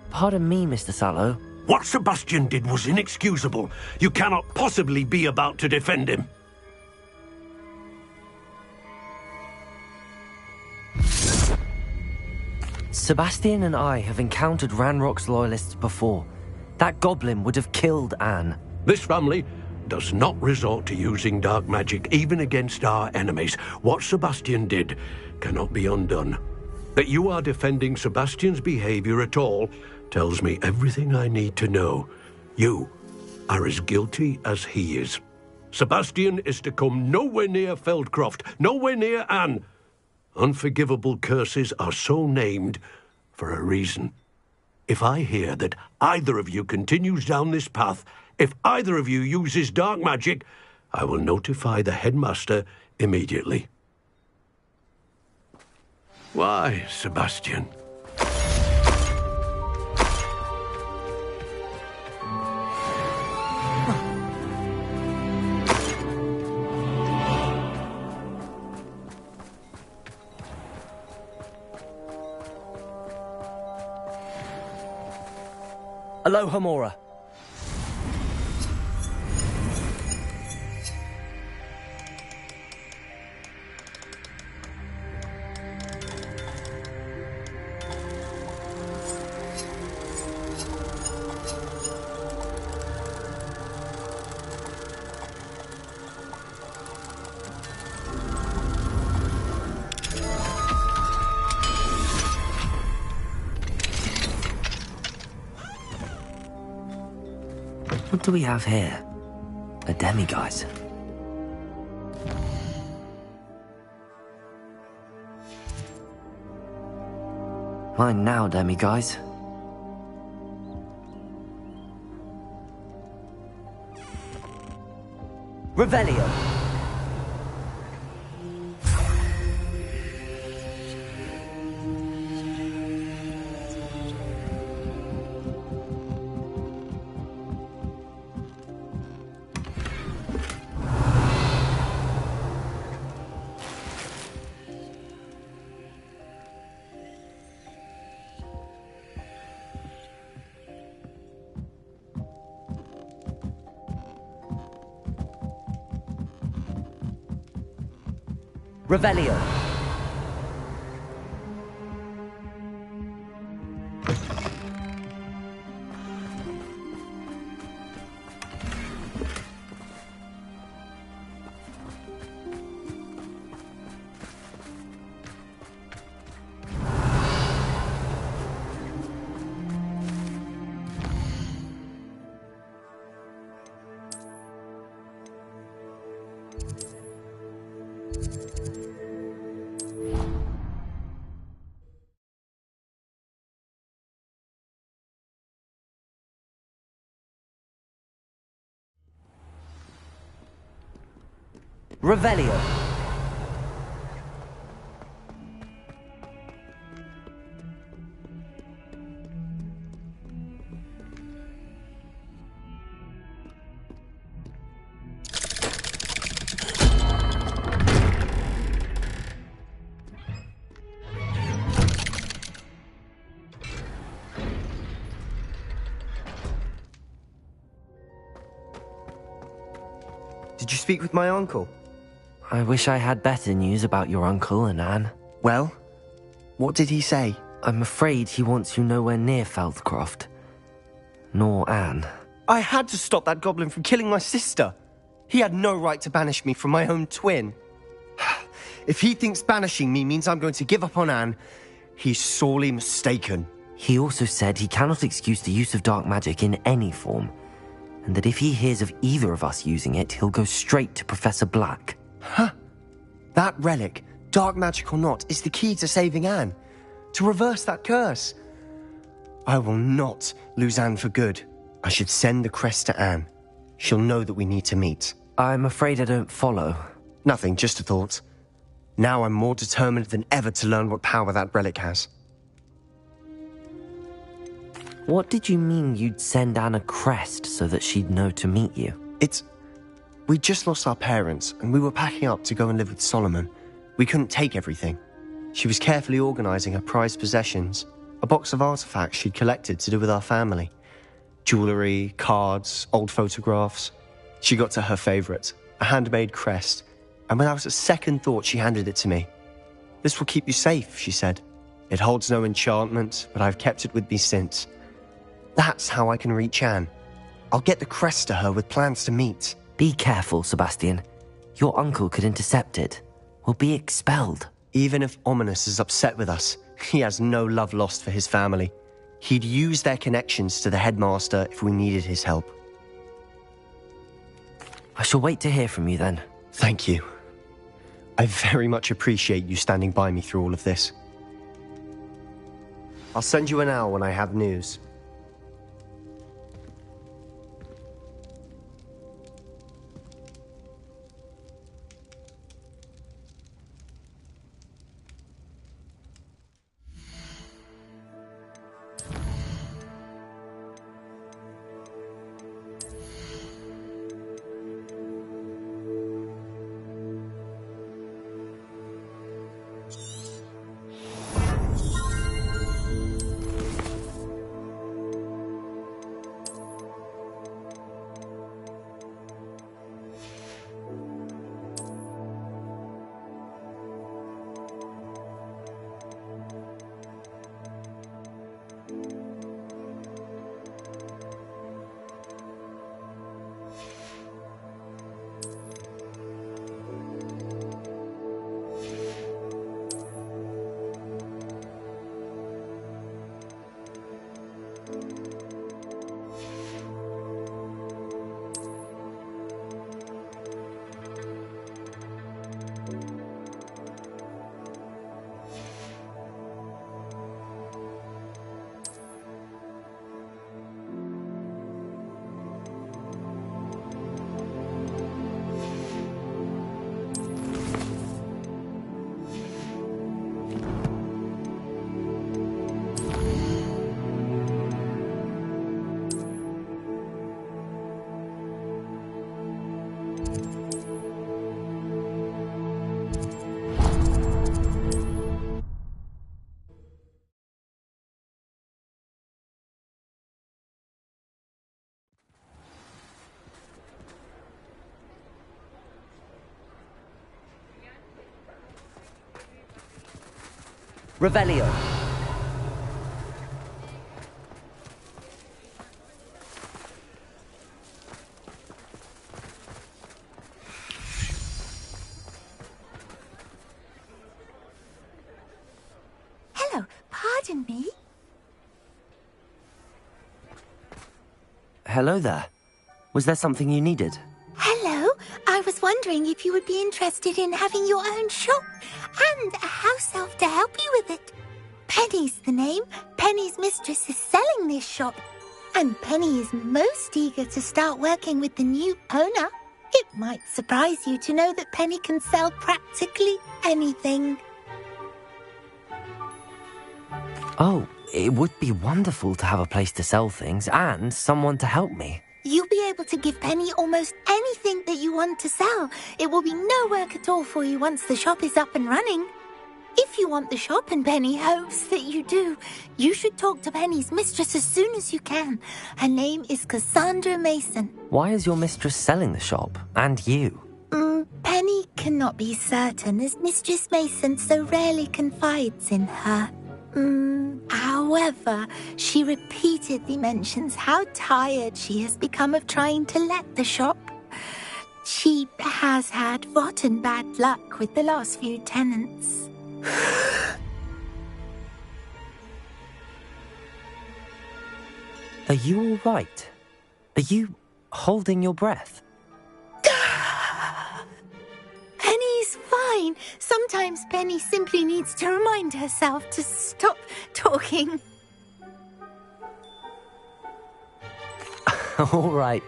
S1: Pardon me, Mr. Sallow.
S13: What Sebastian did was inexcusable. You cannot possibly be about to defend him.
S1: Sebastian and I have encountered Ranrock's loyalists before. That goblin would have killed Anne.
S13: This family does not resort to using dark magic even against our enemies. What Sebastian did cannot be undone. That you are defending Sebastian's behavior at all tells me everything I need to know. You are as guilty as he is. Sebastian is to come nowhere near Feldcroft, nowhere near Anne. Unforgivable curses are so named for a reason. If I hear that either of you continues down this path, if either of you uses dark magic, I will notify the headmaster immediately. Why, Sebastian?
S12: Aloha, Mora.
S1: What do we have here? A demiguise. Mine now, demiguise.
S12: Revelio. Revelio. Revelio.
S11: Did you speak with my uncle?
S1: I wish I had better news about your uncle and Anne.
S11: Well, what did he say?
S1: I'm afraid he wants you nowhere near Feldcroft. Nor Anne.
S11: I had to stop that goblin from killing my sister. He had no right to banish me from my own twin. If he thinks banishing me means I'm going to give up on Anne, he's sorely mistaken.
S1: He also said he cannot excuse the use of dark magic in any form, and that if he hears of either of us using it, he'll go straight to Professor Black.
S11: Huh. That relic, dark magic or not, is the key to saving Anne. To reverse that curse. I will not lose Anne for good. I should send the crest to Anne. She'll know that we need to meet.
S1: I'm afraid I don't follow.
S11: Nothing, just a thought. Now I'm more determined than ever to learn what power that relic has.
S1: What did you mean you'd send Anne a crest so that she'd know to meet you?
S11: We just lost our parents, and we were packing up to go and live with Solomon. We couldn't take everything. She was carefully organising her prized possessions, a box of artifacts she'd collected to do with our family. Jewellery, cards, old photographs. She got to her favourite, a handmade crest, and without a second thought she handed it to me. "This will keep you safe," she said. "It holds no enchantment, but I've kept it with me since. That's how I can reach Anne. I'll get the crest to her with plans to meet."
S1: Be careful, Sebastian. Your uncle could intercept it. We'll be expelled.
S11: Even if Ominous is upset with us, he has no love lost for his family. He'd use their connections to the headmaster if we needed his help.
S1: I shall wait to hear from you then.
S11: Thank you. I very much appreciate you standing by me through all of this. I'll send you an owl when I have news.
S12: Revelio.
S14: Hello, pardon me.
S1: Hello there. Was there something you needed?
S14: Hello, I was wondering if you would be interested in having your own shop and a house elf to help you with it. Penny's the name. Penny's mistress is selling this shop, and Penny is most eager to start working with the new owner. It might surprise you to know that Penny can sell practically anything.
S1: Oh, it would be wonderful to have a place to sell things and someone to help me.
S14: You'll be able to give Penny almost anything that you want to sell. It will be no work at all for you once the shop is up and running. If you want the shop, and Penny hopes that you do, you should talk to Penny's mistress as soon as you can. Her name is Cassandra Mason.
S1: Why is your mistress selling the shop? And you?
S14: Penny cannot be certain, as Mistress Mason so rarely confides in her. However, she repeatedly mentions how tired she has become of trying to let the shop. She has had rotten bad luck with the last few tenants.
S1: Are you all right? Are you holding your breath?
S14: Penny's fine. Sometimes Penny simply needs to remind herself to stop talking.
S1: All right.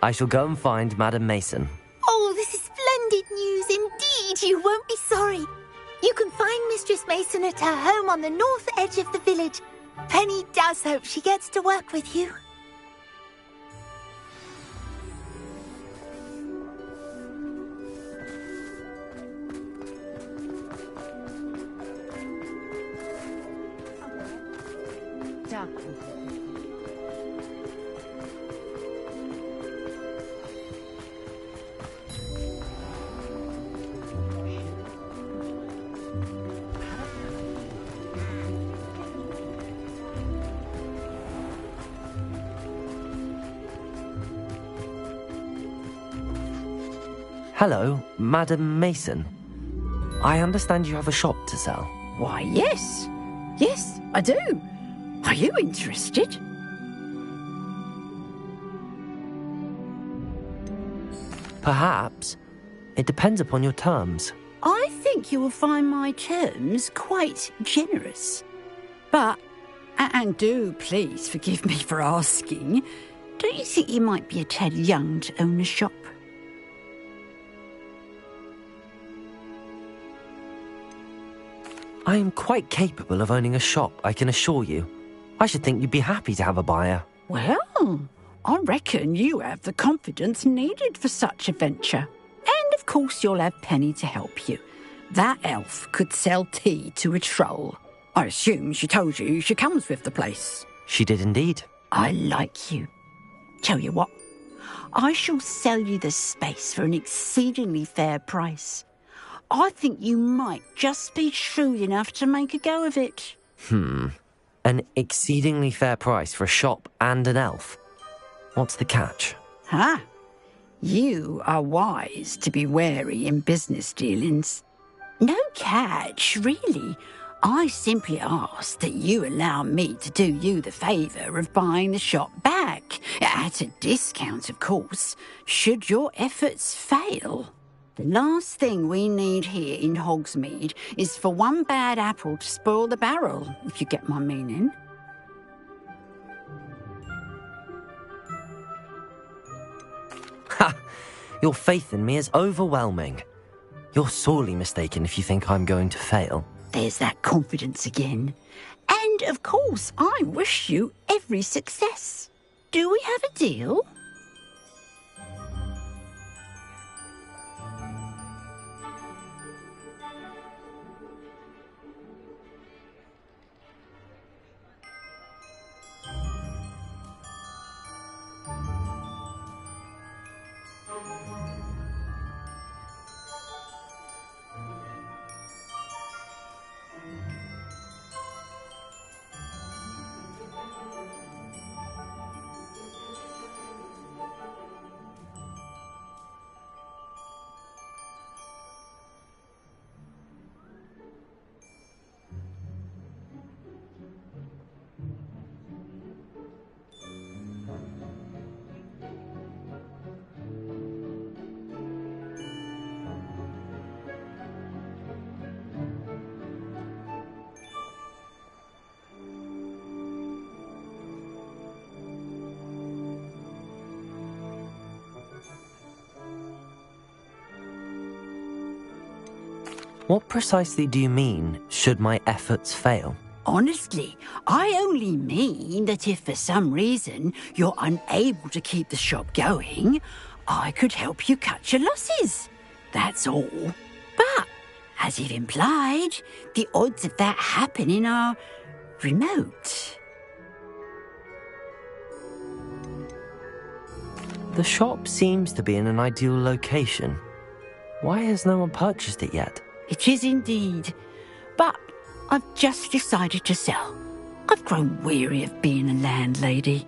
S1: I shall go and find Madam Mason.
S14: Oh, this is splendid news indeed. You won't be sorry. You can find Mistress Mason at her home on the north edge of the village. Penny does hope she gets to work with you.
S1: Hello, Madam Mason. I understand you have a shop to sell.
S15: Why, yes. Yes, I do. Are you interested?
S1: Perhaps. It depends upon your terms.
S15: I think you will find my terms quite generous. But, and do please forgive me for asking, don't you think you might be a tad young to own a shop?
S1: I am quite capable of owning a shop, I can assure you. I should think you'd be happy to have a buyer.
S15: Well, I reckon you have the confidence needed for such a venture. And of course you'll have Penny to help you. That elf could sell tea to a troll. I assume she told you she comes with the place.
S1: She did indeed.
S15: I like you. Tell you what, I shall sell you the space for an exceedingly fair price. I think you might just be shrewd enough to make a go of it.
S1: An exceedingly fair price for a shop and an elf. What's the catch?
S15: You are wise to be wary in business dealings. No catch, really. I simply ask that you allow me to do you the favour of buying the shop back, at a discount, of course, should your efforts fail. The last thing we need here in Hogsmeade is for one bad apple to spoil the barrel, if you get my meaning.
S1: Ha! Your faith in me is overwhelming. You're sorely mistaken if you think I'm going to fail.
S15: There's that confidence again. And, of course, I wish you every success. Do we have a deal?
S1: What precisely do you mean, should my efforts fail?
S15: Honestly, I only mean that if for some reason you're unable to keep the shop going, I could help you cut your losses. That's all. But, as you've implied, the odds of that happening are remote.
S1: The shop seems to be in an ideal location. Why has no one purchased it yet?
S15: It is indeed. But I've just decided to sell. I've grown weary of being a landlady.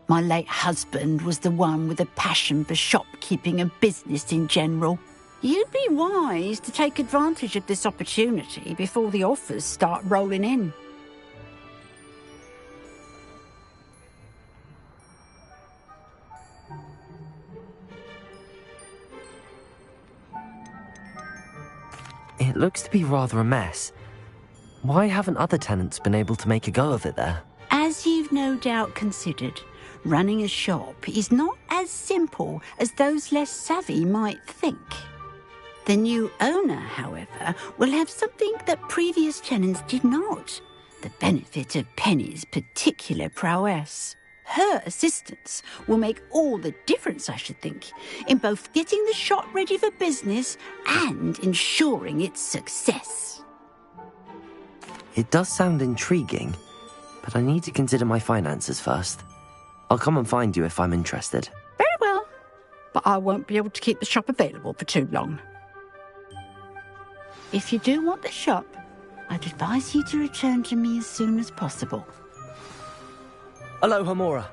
S15: My late husband was the one with a passion for shopkeeping and business in general. You'd be wise to take advantage of this opportunity before the offers start rolling in.
S1: It looks to be rather a mess. Why haven't other tenants been able to make a go of it there?
S15: As you've no doubt considered, running a shop is not as simple as those less savvy might think. The new owner, however, will have something that previous tenants did not: the benefit of Penny's particular prowess. Her assistance will make all the difference, I should think, in both getting the shop ready for business and ensuring its success.
S1: It does sound intriguing, but I need to consider my finances first. I'll come and find you if I'm interested.
S15: Very well, but I won't be able to keep the shop available for too long. If you do want the shop, I'd advise you to return to me as soon as possible.
S12: Aloha Mora.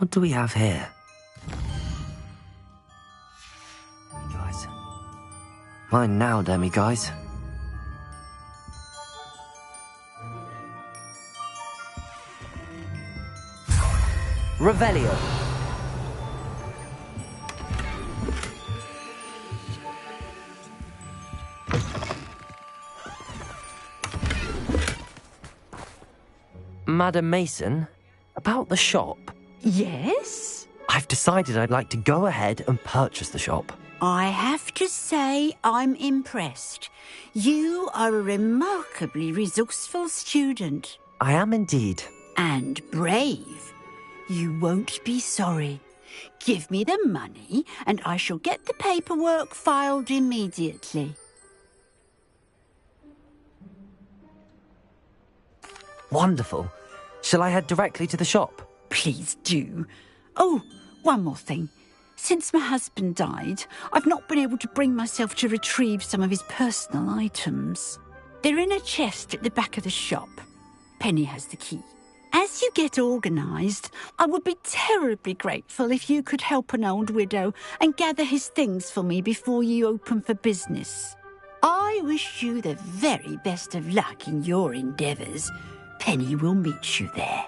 S1: What do we have here? Guys. Mine now, demi-guys. Revelio. Madam Mason, about the shop.
S15: Yes?
S1: I've decided I'd like to go ahead and purchase the shop.
S15: I have to say I'm impressed. You are a remarkably resourceful student.
S1: I am indeed.
S15: And brave. You won't be sorry. Give me the money and I shall get the paperwork filed immediately.
S1: Wonderful. Shall I head directly to the shop?
S15: Please do. Oh, one more thing. Since my husband died, I've not been able to bring myself to retrieve some of his personal items. They're in a chest at the back of the shop. Penny has the key. As you get organised, I would be terribly grateful if you could help an old widow and gather his things for me before you open for business. I wish you the very best of luck in your endeavours. Penny will meet you there.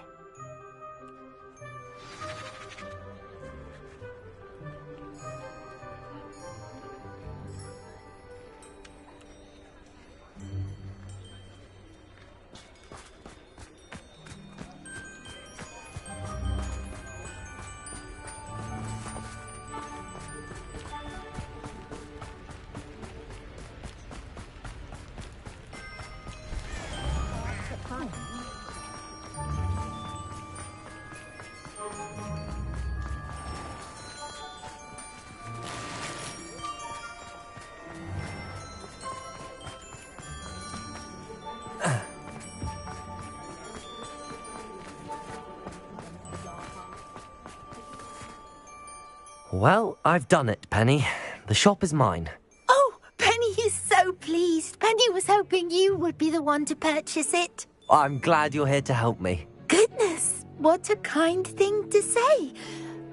S1: Well, I've done it, Penny. The shop is mine.
S14: Oh, Penny is so pleased. Penny was hoping you would be the one to purchase it.
S1: I'm glad you're here to help me.
S14: Goodness, what a kind thing to say.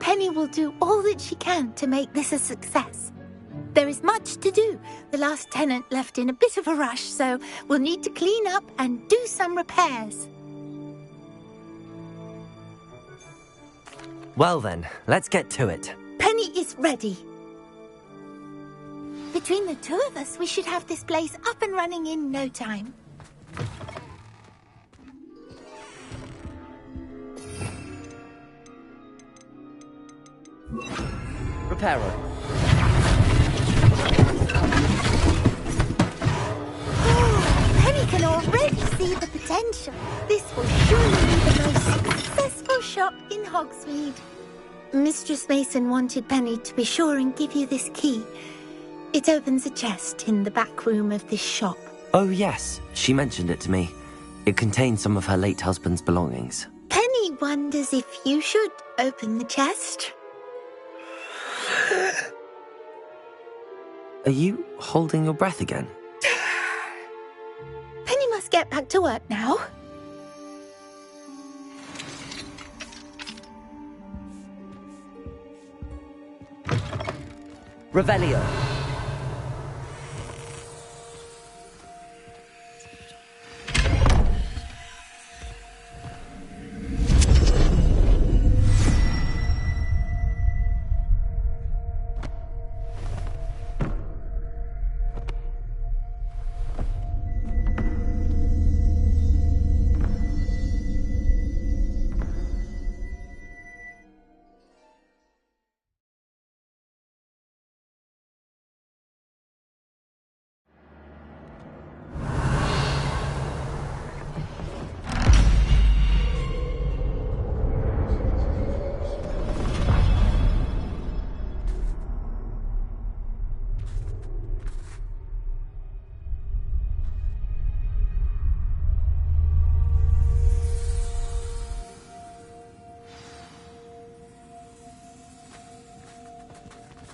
S14: Penny will do all that she can to make this a success. There is much to do. The last tenant left in a bit of a rush, so we'll need to clean up and do some repairs.
S1: Well then, let's get to it.
S14: Penny is ready. Between the two of us, we should have this place up and running in no time.
S1: Reparo.
S14: Penny can already see the potential. This will surely be the most successful shop in Hogsmeade. Mistress Mason wanted Penny to be sure and give you this key. It opens a chest in the back room of this shop.
S1: Oh yes, she mentioned it to me. It contains some of her late husband's belongings.
S14: Penny wonders if you should open the chest.
S1: Are you holding your breath again?
S14: Penny must get back to work now.
S1: Revelio.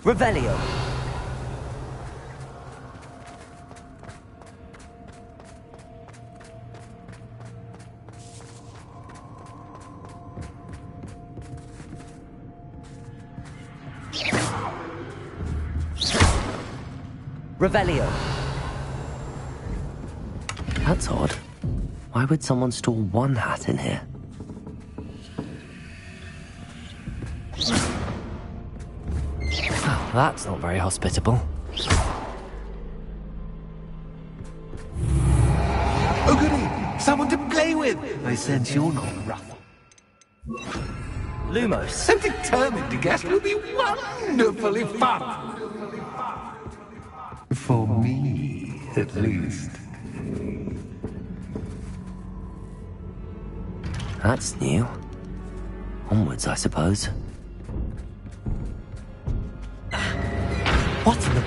S1: Revelio.
S12: Revelio.
S1: That's odd. Why would someone store one hat in here? Oh, that's not very hospitable.
S16: Oh, goody! Someone to play with! I sense you're not rough.
S12: Lumos.
S16: So determined to guess will be wonderfully fun! For me, at least.
S1: That's new. Onwards, I suppose.
S12: What in the...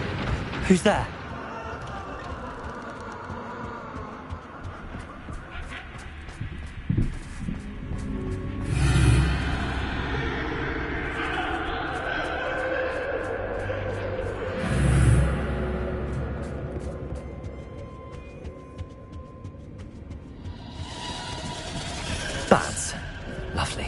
S12: Who's there?
S1: That's lovely.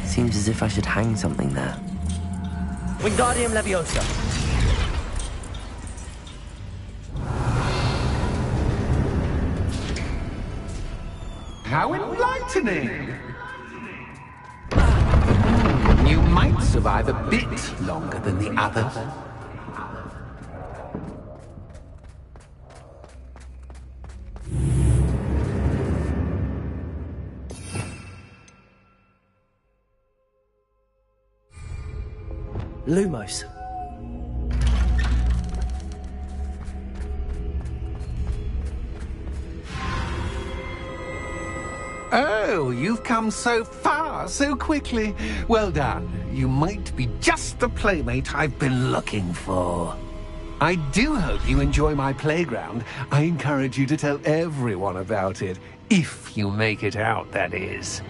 S1: Seems as if I should hang something there.
S12: Wingardium Leviosa.
S16: How enlightening! You might survive a bit longer than the others.
S12: Lumos.
S16: Oh, you've come so far, so quickly. Well done. You might be just the playmate I've been looking for. I do hope you enjoy my playground. I encourage you to tell everyone about it. If you make it out, that is.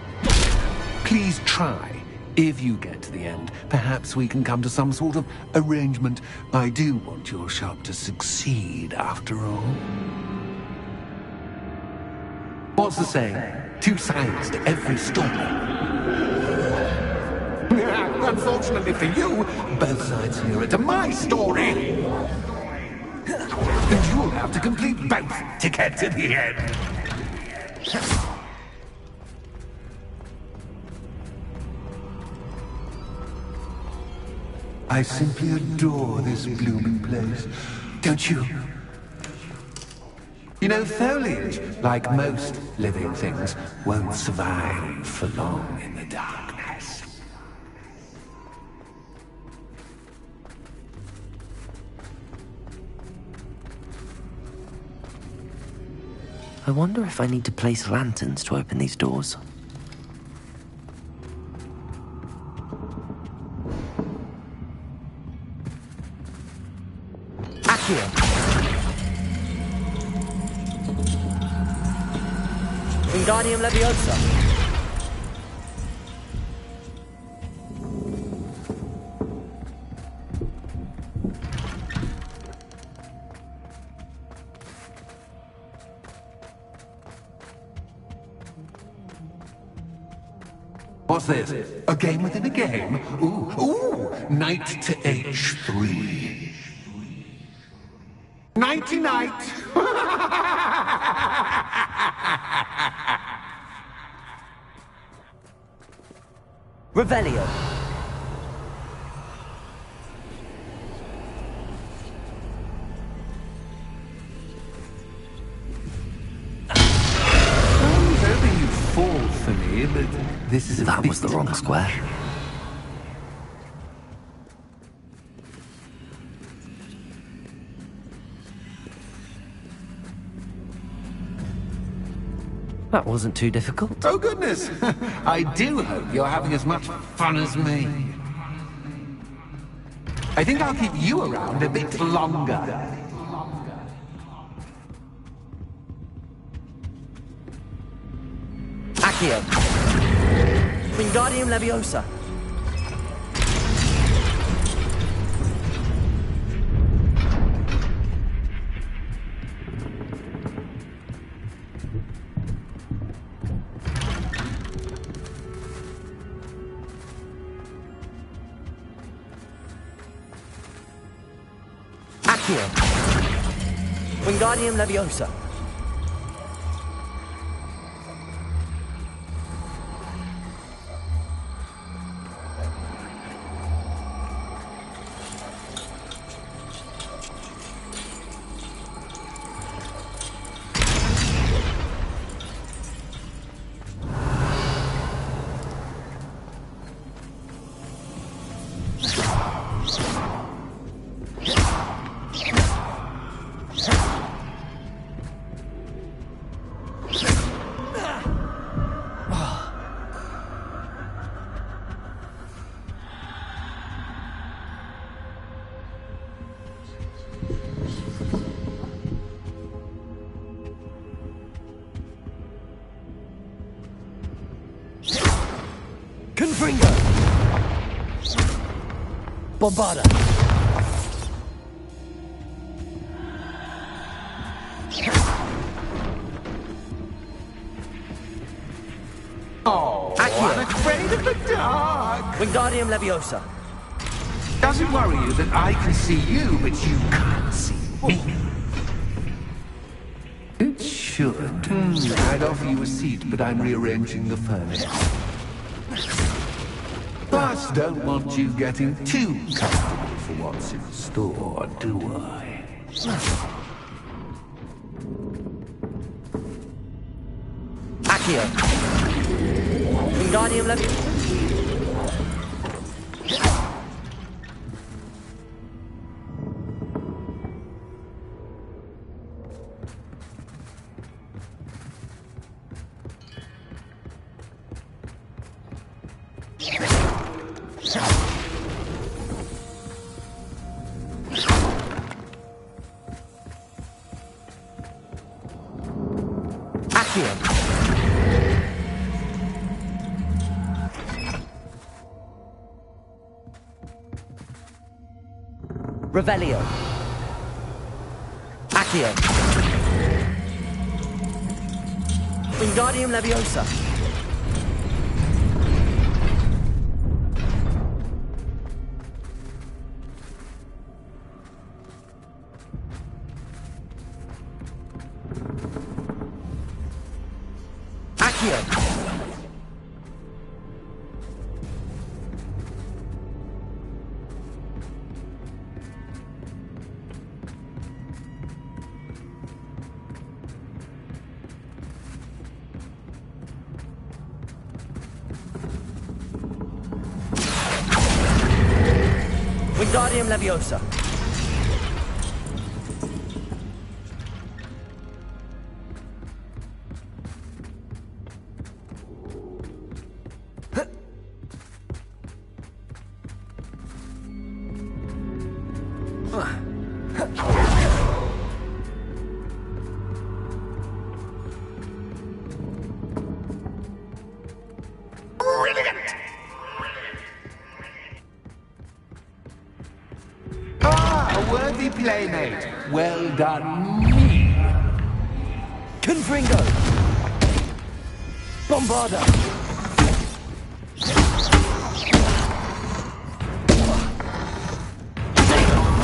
S16: Please try. If you get to the end, perhaps we can come to some sort of arrangement. I do want your shop to succeed, after all. What's the saying? Two sides to every story. Unfortunately for you, both sides here are to my story. And you'll have to complete both to get to the end. I simply adore this blooming place. Don't you? You know, foliage, like most living things, won't survive for long in the darkness.
S1: I wonder if I need to place lanterns to open these doors.
S12: Accio. Wingardium Leviosa.
S16: What's this? A game within a game? Ooh, knight to H3. Nighty-night!
S12: Revelio.
S16: I was hoping you'd fall for me, but this is
S1: That was the wrong square. That wasn't too difficult.
S16: Oh, goodness! I do hope you're having as much fun as me. I think I'll keep you around a bit longer.
S12: Accio. Wingardium Leviosa. Accio. Wingardium Leviosa. Confringo! Bombarda!
S16: Oh, I'm afraid of the dark.
S12: Wingardium Leviosa.
S16: Does it worry you that I can see you, but you can't see me? It should. I'd offer you a seat, but I'm rearranging the furniture. But don't want you getting too comfortable for what's in store, do I?
S12: Accio. Wingardium Leviosa. Revelio. Accio. Wingardium Leviosa. Accio. Wingardium Leviosa.
S16: Brilliant! Ah, a worthy playmate. Well done, me.
S12: Confringo. Bombarda.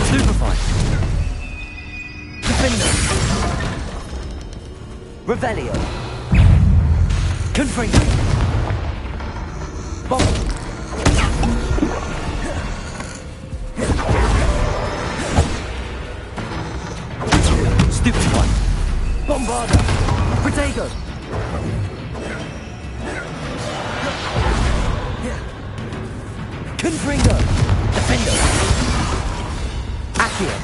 S12: Stupefy. Defender. Revelio. Confringo. Bomb. Stupefy. Bombarda. Protego. Confringo. Defender. Accio.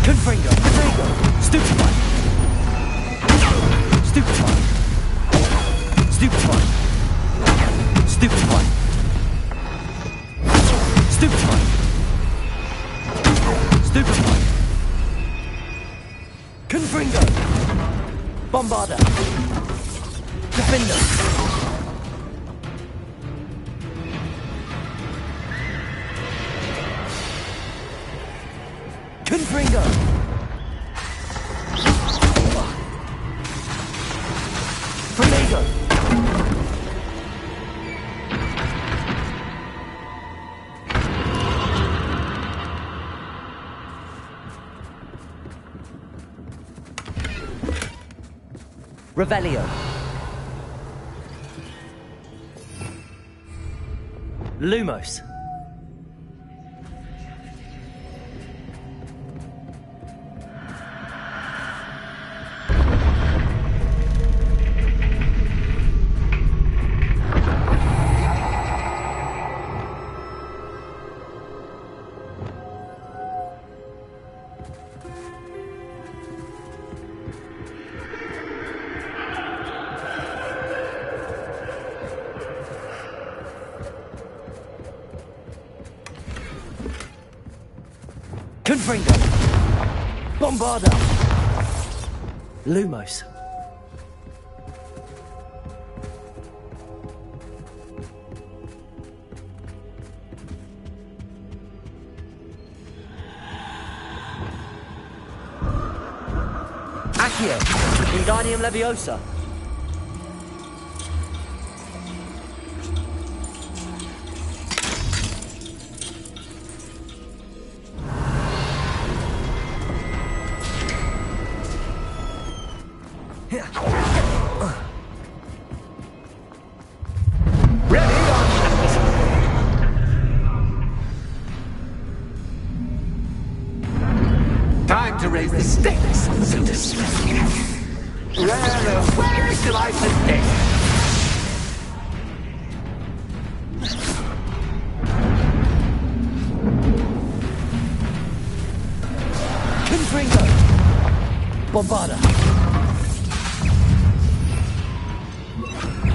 S12: Confringo. Protego. Stupefy. Stupefy. Stupefy. Stupefy. Stupefy. Bombarder. Defender. Confringo. Protego. Revelio. Lumos. Confringo. Bombarder. Lumos. Accio. Wingardium Leviosa.
S16: Time to raise the stakes, so to speak. Where shall I begin?
S12: Confringo. Bombarder.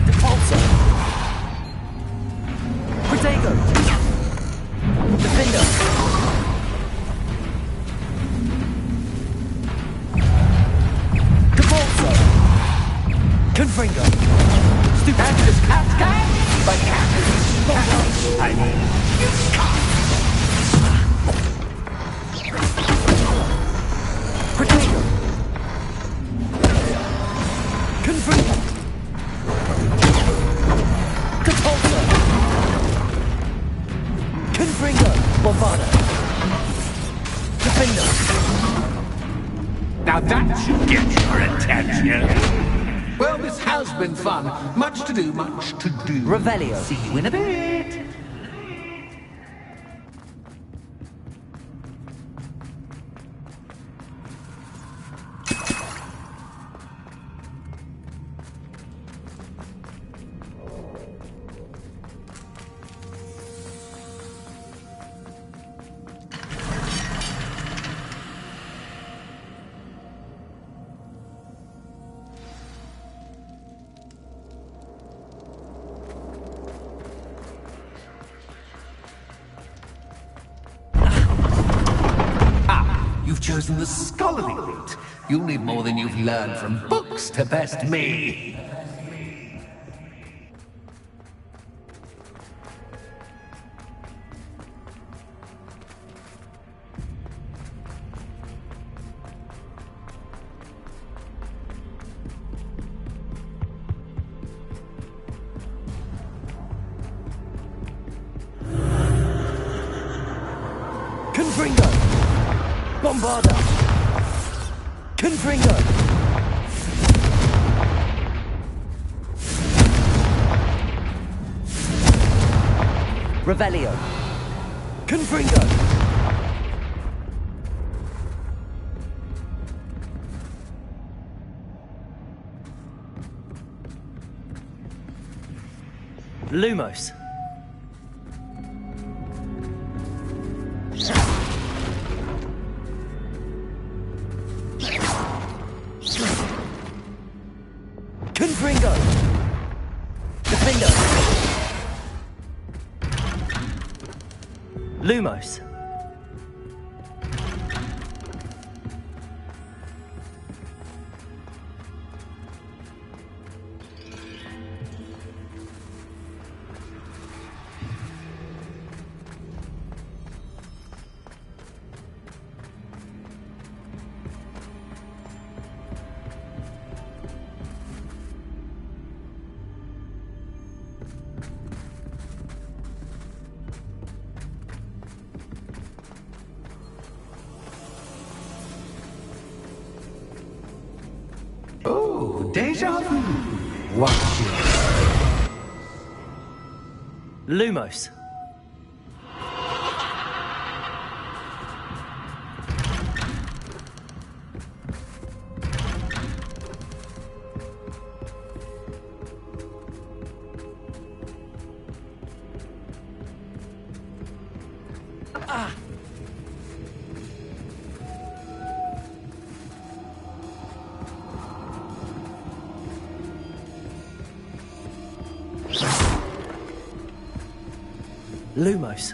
S12: Defalso. Protego. Defender. Defalso. Confringo. Stupendous Cascade. But I mean, Protego. Confringo. Defalso. Confringo. Bombarder. Defender.
S16: Now that should get your attention. Well, this has been fun. Much to do, much to do.
S12: Revelio.
S16: See you in a bit. You've chosen the scholarly route. You'll need more than you've learned from books to best me.
S12: Confringo. Bombarder. Confringo. Revelio. Confringo. Lumos. Confringo. Defender. Lumos.
S16: Oh, deja vu. What's yours?
S12: Lumos. Lumos.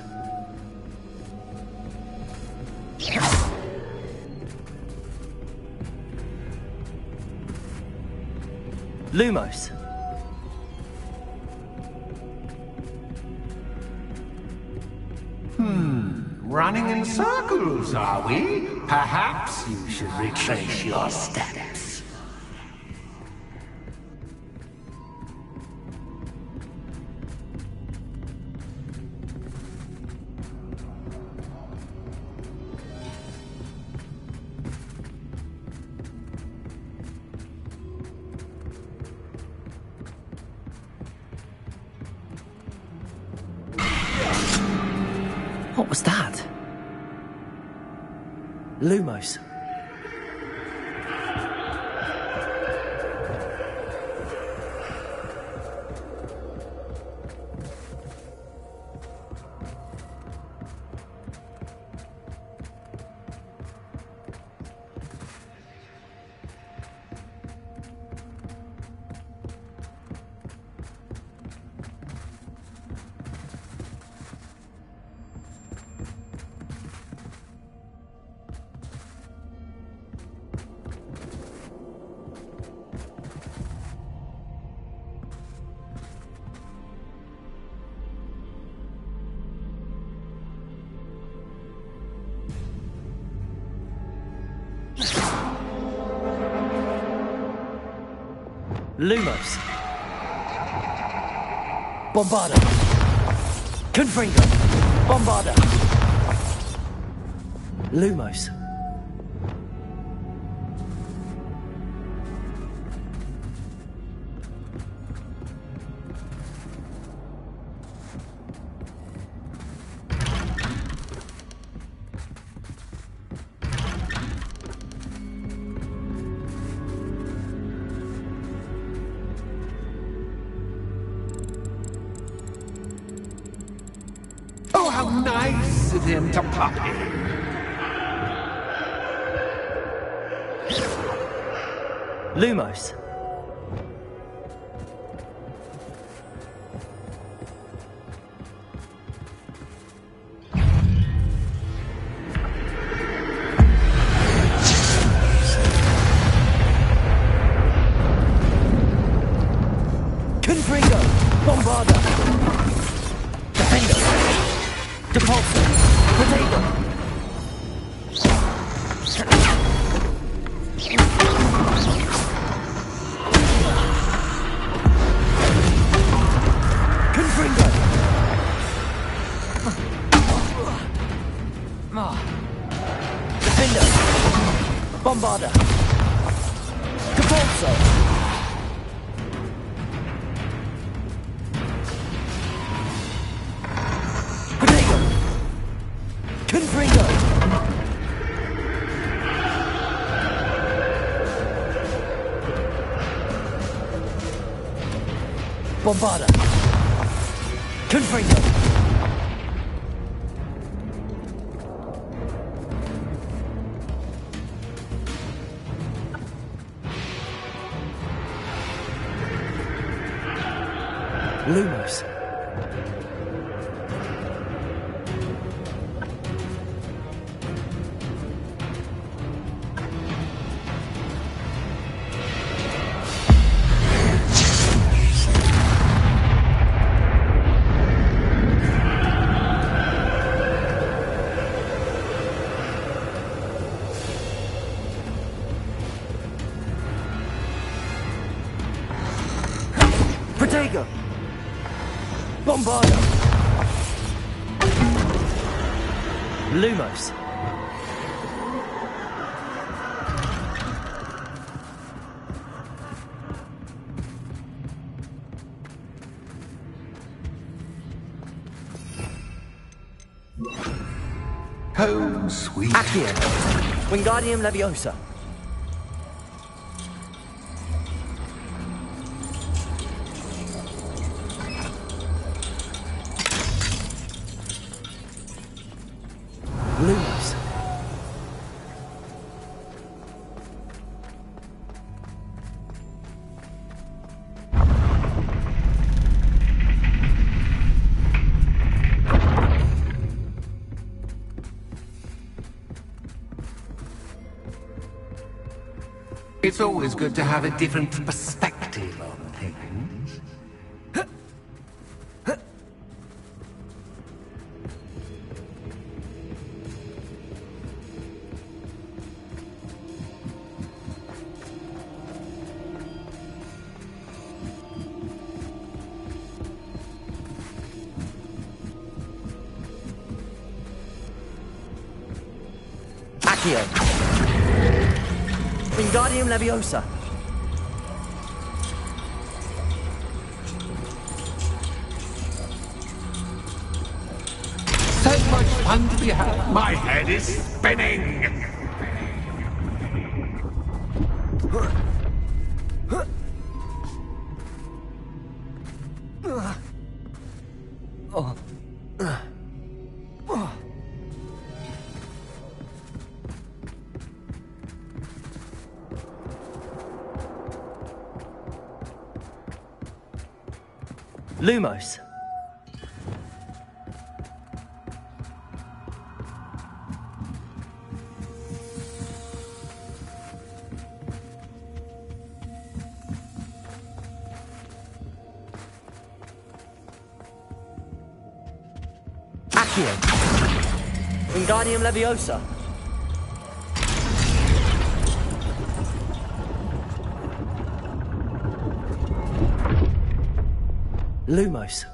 S12: Lumos.
S16: Running in circles, are we? Perhaps you should retrace your steps.
S12: What was that? Lumos. Lumos. Bombarda. Confringo. Bombarda. Lumos.
S16: Oh, how nice of him to pop in.
S12: Lumos. Confringo. Bombarda. Defendo. Depulso. Potato. Confringo. Defendo. Bombarda. Depulso. Potato. Confringo. Bombarda. Confringo. Lumos. Protego. Bombarda. Lumos.
S16: Home sweet.
S12: Accio. Wingardium Leviosa. Lumos.
S16: It's always good to have a different perspective on things.
S12: Accio. Wingardium Leviosa.
S16: So much fun to be had. My head is spinning.
S12: Lumos. Accio. Wingardium Leviosa. Lumos.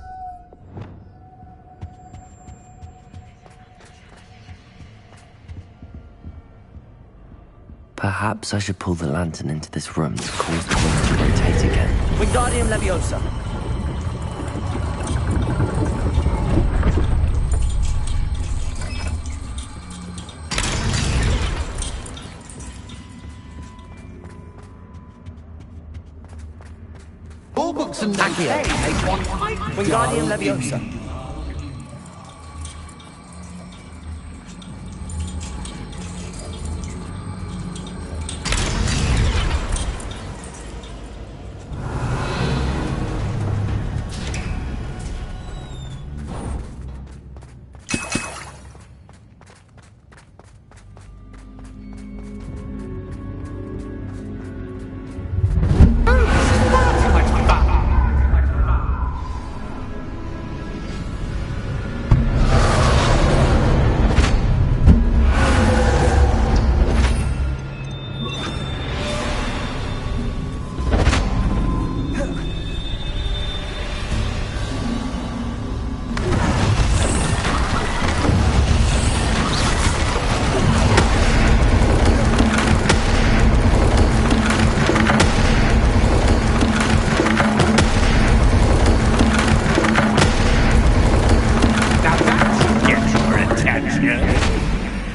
S1: Perhaps I should pull the lantern into this room to cause the room to rotate again.
S12: Wingardium Leviosa.
S16: All books and
S12: Accio. Wingardium Leviosa.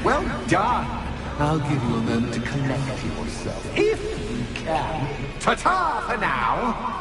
S16: Well done. I'll give you a moment to collect yourself, if you can. Ta-ta for now.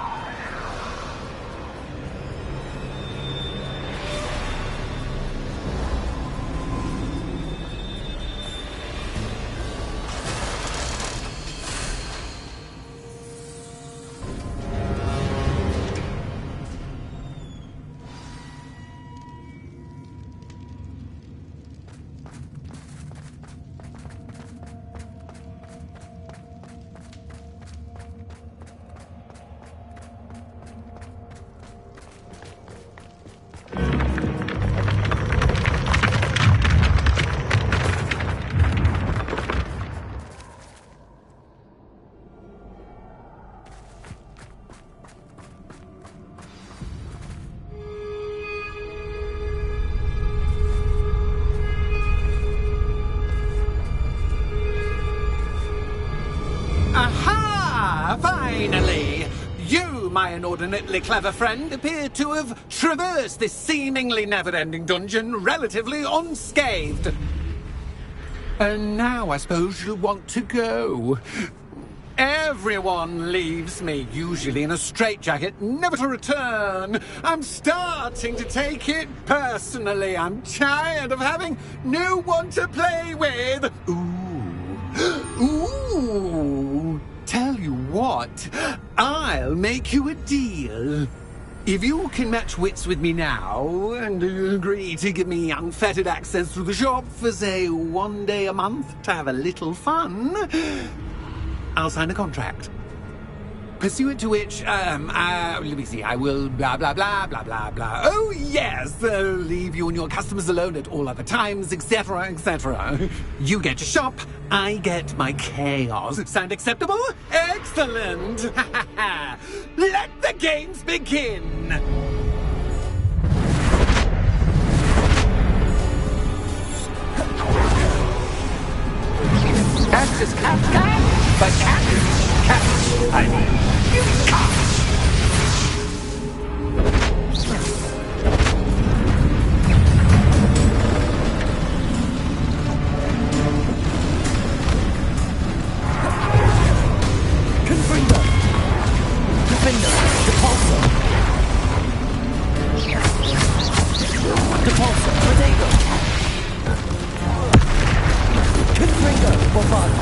S17: Aha! Finally! You, my inordinately clever friend, appear to have traversed this seemingly never-ending dungeon relatively unscathed. And now I suppose you'll want to go. Everyone leaves me, usually in a straitjacket, never to return. I'm starting to take it personally. I'm tired of having no one to play with. Ooh. Tell you what, I'll make you a deal. If you can match wits with me now, and agree to give me unfettered access to the shop for, say, 1 day a month to have a little fun, I'll sign a contract. Pursuant to which, let me see, I will blah, blah, blah, blah, blah, blah. Oh, yes, leave you and your customers alone at all other times, etc., etc. You get your shop, I get my chaos. Sound acceptable? Excellent! Let the games begin!
S4: Catch is catch, but catch is catch. I mean, you catch.
S12: Confringo! Defender! Depulso! Depulso! Protego! Confringo! Bovada!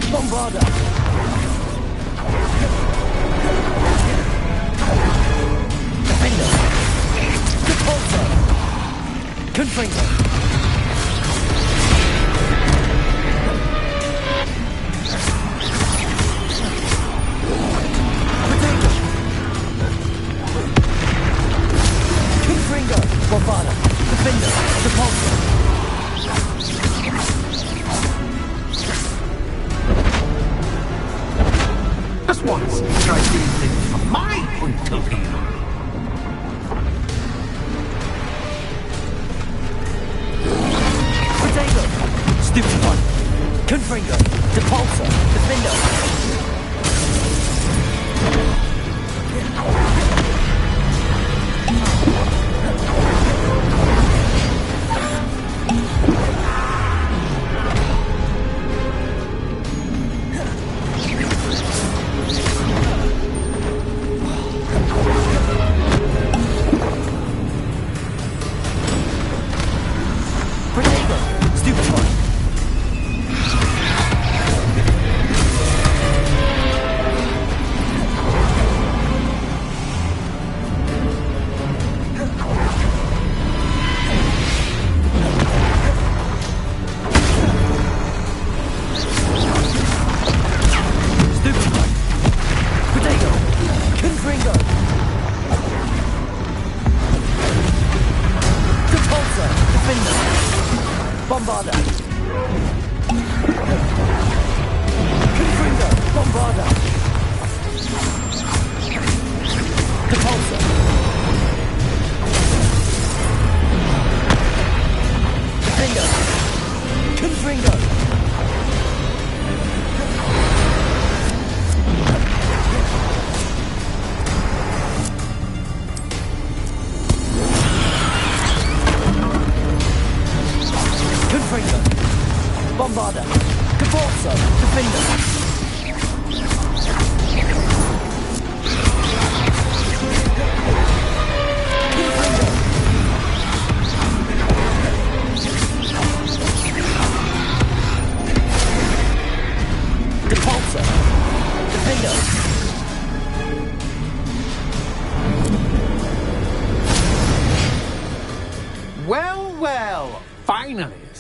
S4: Bombarda! Defender! Depulso! Confringo! Confringo! Bombarda! Defender! Depulso!
S16: Just once, try seeing things from my point of view.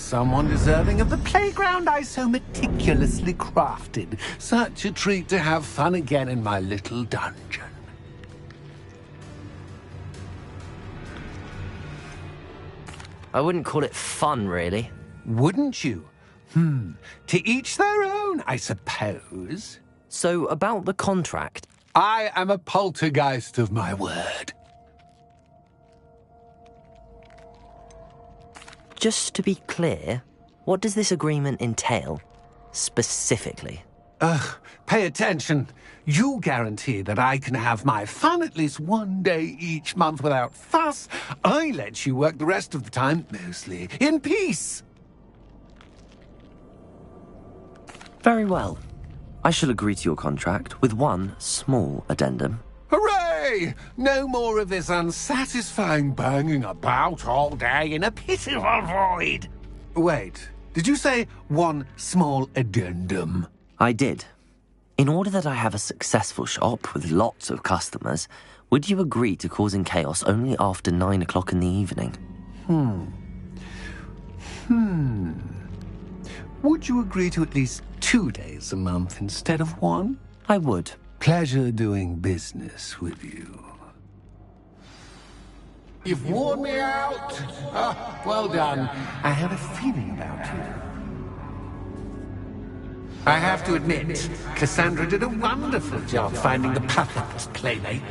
S16: someone deserving of the playground I so meticulously crafted. Such a treat to have fun again in my little dungeon.
S1: I wouldn't call it fun, really.
S16: Wouldn't you? To each their own, I suppose.
S1: So, about the contract.
S16: I am a poltergeist of my word.
S1: Just to be clear, what does this agreement entail, specifically?
S16: Pay attention. You guarantee that I can have my fun at least one day each month without fuss. I let you work the rest of the time, mostly in peace.
S1: Very well. I shall agree to your contract with one small addendum.
S16: Hooray! No more of this unsatisfying banging about all day in a pitiful void. Wait, did you say one small addendum?
S1: I did. In order that I have a successful shop with lots of customers, would you agree to causing chaos only after 9 o'clock in the evening?
S16: Would you agree to at least 2 days a month instead of one?
S1: I would.
S16: Pleasure doing business with you. You've worn me out. Well done. I have a feeling about you. I have to admit, Cassandra did a wonderful job finding the perfect playmate.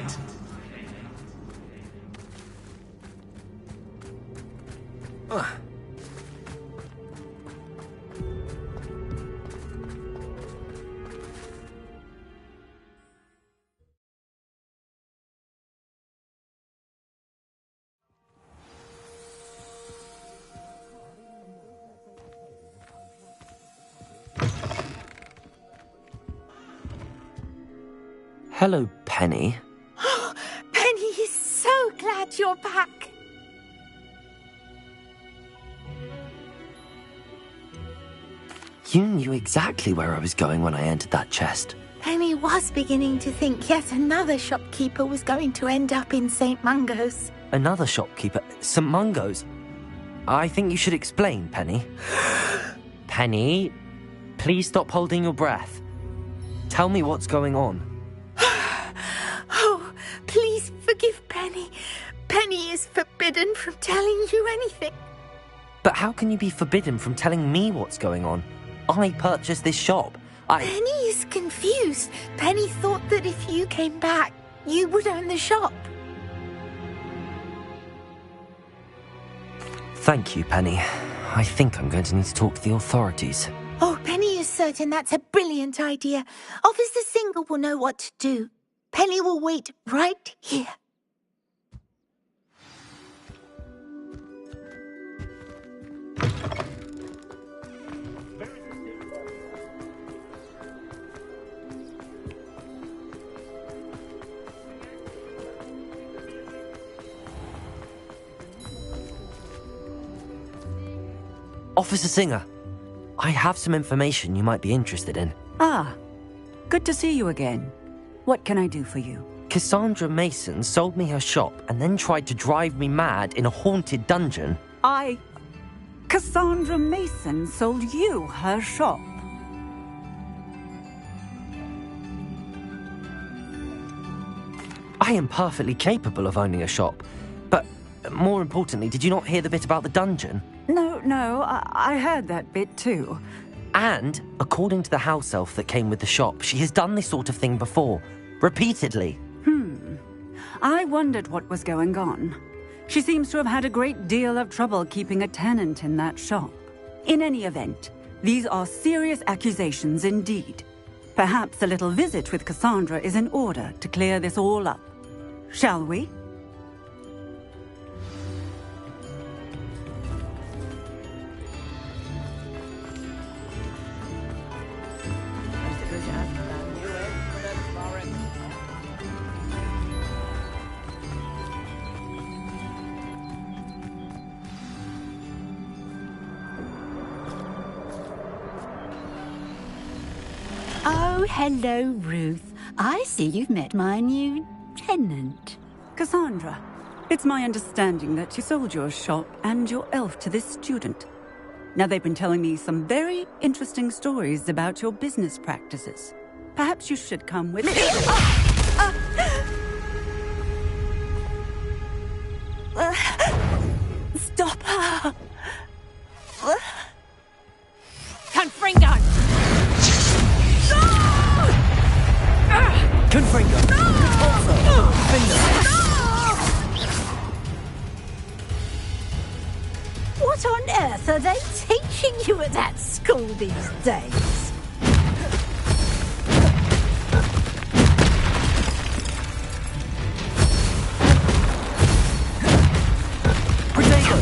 S1: Hello, Penny.
S14: Penny is so glad you're back.
S1: You knew exactly where I was going when I entered that chest.
S14: Penny was beginning to think yet another shopkeeper was going to end up in St. Mungo's.
S1: Another shopkeeper? St. Mungo's? I think you should explain, Penny. Penny, please stop holding your breath. Tell me what's going on.
S14: Oh, please forgive Penny. Penny is forbidden from telling you anything.
S1: But how can you be forbidden from telling me what's going on? I purchased this shop.
S14: Penny is confused. Penny thought that if you came back, you would own the shop.
S1: Thank you, Penny. I think I'm going to need to talk to the authorities.
S14: Oh, Penny is certain that's a brilliant idea. Officer Single will know what to do. Penny will wait right here.
S1: Officer Singer, I have some information you might be interested in.
S18: Ah, good to see you again. What can I do for you?
S1: Cassandra Mason sold me her shop and then tried to drive me mad in a haunted dungeon.
S18: Cassandra Mason sold you her shop?
S1: I am perfectly capable of owning a shop. But more importantly, did you not hear the bit about the dungeon?
S18: No, I heard that bit too.
S1: And, according to the house elf that came with the shop, she has done this sort of thing before. Repeatedly.
S18: I wondered what was going on. She seems to have had a great deal of trouble keeping a tenant in that shop. In any event, these are serious accusations indeed. Perhaps a little visit with Cassandra is in order to clear this all up. Shall we?
S15: Oh, hello, Ruth. I see you've met my new tenant.
S18: Cassandra, it's my understanding that you sold your shop and your elf to this student. Now, they've been telling me some very interesting stories about your business practices. Perhaps you should come with me.
S15: Stop her!
S18: Confringo!
S12: Confringo! Controlso! Defender!
S15: What on earth are they teaching you at that school these days?
S12: Protego!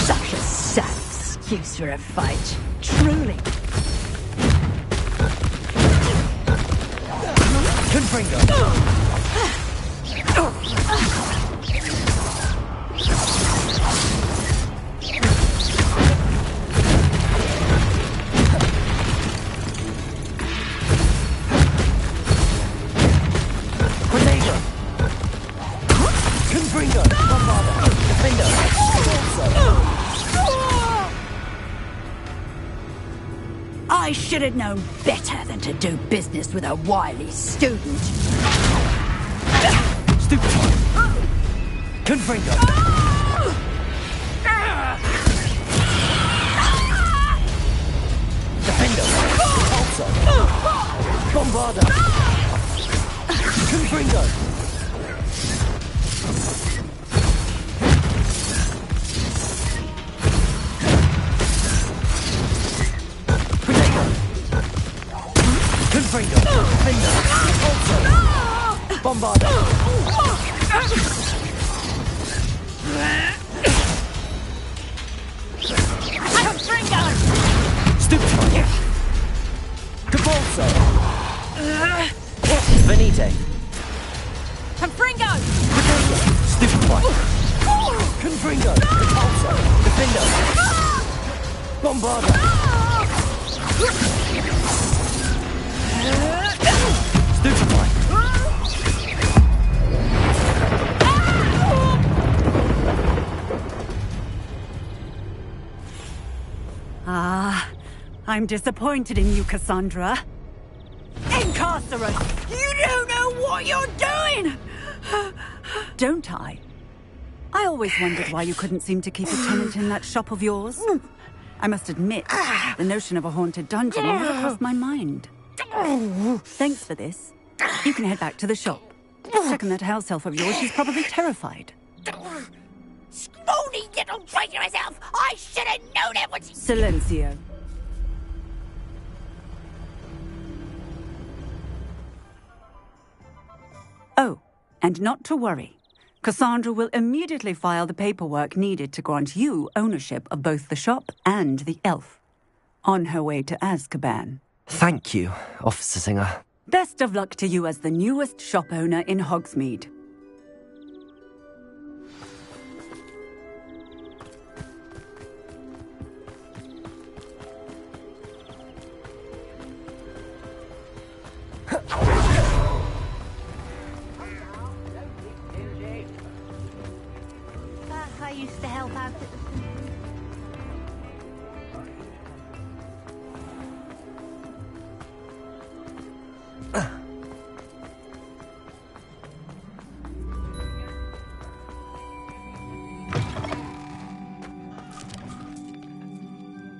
S15: Such a sad excuse for a fight, truly.
S12: Confringo! Protego! Confringo! Bombarda! Defender!
S15: I should have known better than to do business with a wily student.
S12: Stupid! Confringo! Defender! Repulsor! Bombarda! Confringo! Confringo! Defender! Repulsor! Bombarda! Stupid! Capolso! Venite!
S18: Confringo!
S12: Stupid one! Confringo! Repulsor! Defender! Bombarda! Stupid one!
S18: Ah, I'm disappointed in you, Cassandra. Incarcerate! You don't know what you're doing! Don't I? I always wondered why you couldn't seem to keep a tenant in that shop of yours. I must admit, the notion of a haunted dungeon never crossed my mind. Thanks for this. You can head back to the shop. Checking that house elf of yours, she's probably terrified.
S14: Spoony little traitor herself! I should have known it was...
S18: Silencio. Oh, and not to worry. Cassandra will immediately file the paperwork needed to grant you ownership of both the shop and the elf. On her way to Azkaban.
S1: Thank you, Officer Singer.
S18: Best of luck to you as the newest shop owner in Hogsmeade.
S10: I used to help out at the...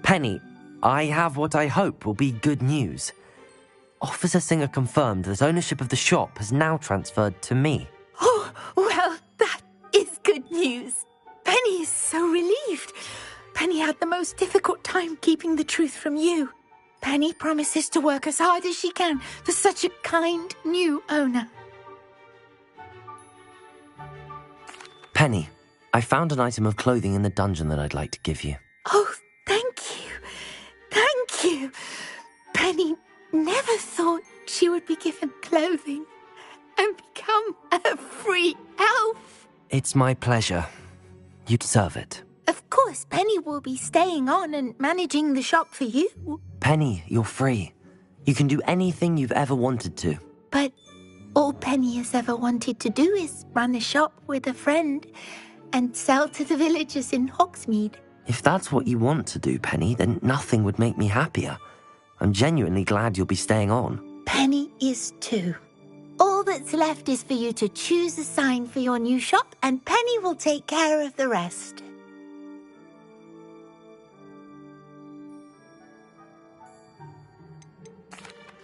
S1: Penny, I have what I hope will be good news. Officer Singer confirmed that ownership of the shop has now transferred to me.
S14: Oh, well, that is good news. Penny is so relieved. Penny had the most difficult time keeping the truth from you. Penny promises to work as hard as she can for such a kind new owner.
S1: Penny, I found an item of clothing in the dungeon that I'd like to give you.
S14: Oh, thank you. Thank you. Penny never thought she would be given clothing and become a free elf.
S1: It's my pleasure. You deserve it.
S14: Of course, Penny will be staying on and managing the shop for you.
S1: Penny, you're free. You can do anything you've ever wanted to.
S14: But all Penny has ever wanted to do is run a shop with a friend and sell to the villagers in Hogsmeade.
S1: If that's what you want to do, Penny, then nothing would make me happier. I'm genuinely glad you'll be staying on.
S14: Penny is too. All that's left is for you to choose a sign for your new shop, and Penny will take care of the rest.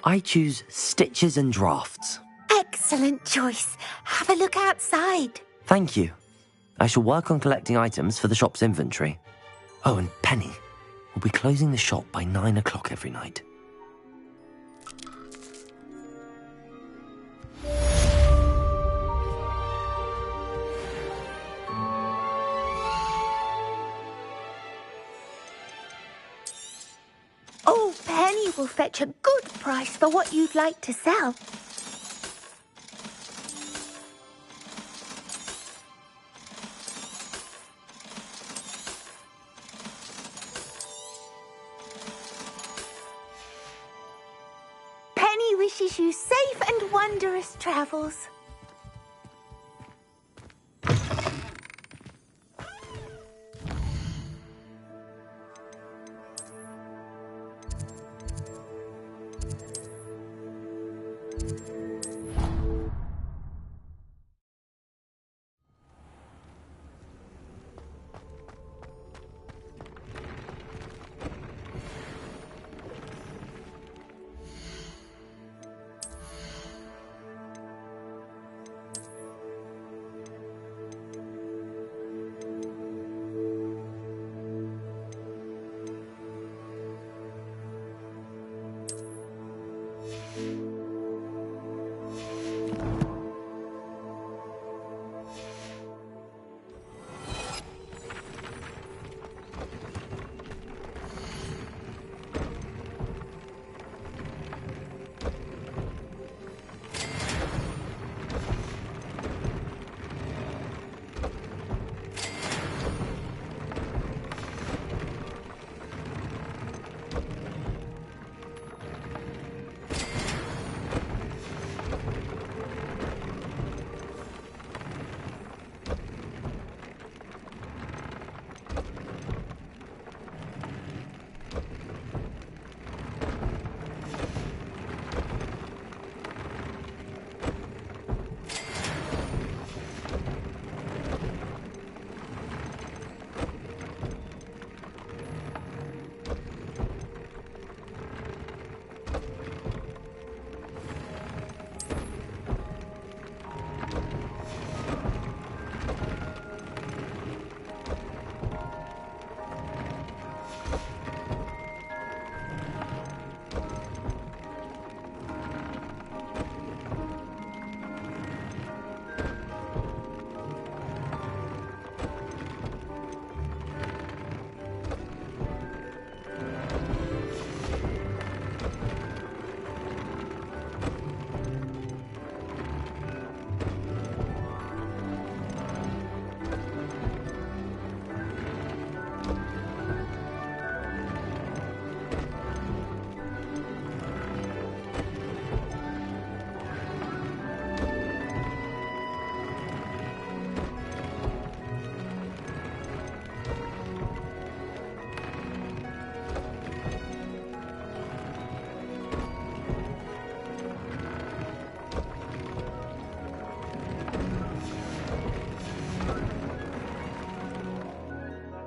S1: I choose stitches and drafts.
S14: Excellent choice. Have a look outside.
S1: Thank you. I shall work on collecting items for the shop's inventory. Oh, and Penny, we'll be closing the shop by 9 o'clock every night.
S14: Oh, Penny will fetch a good price for what you'd like to sell. Penny wishes you safe and wondrous travels.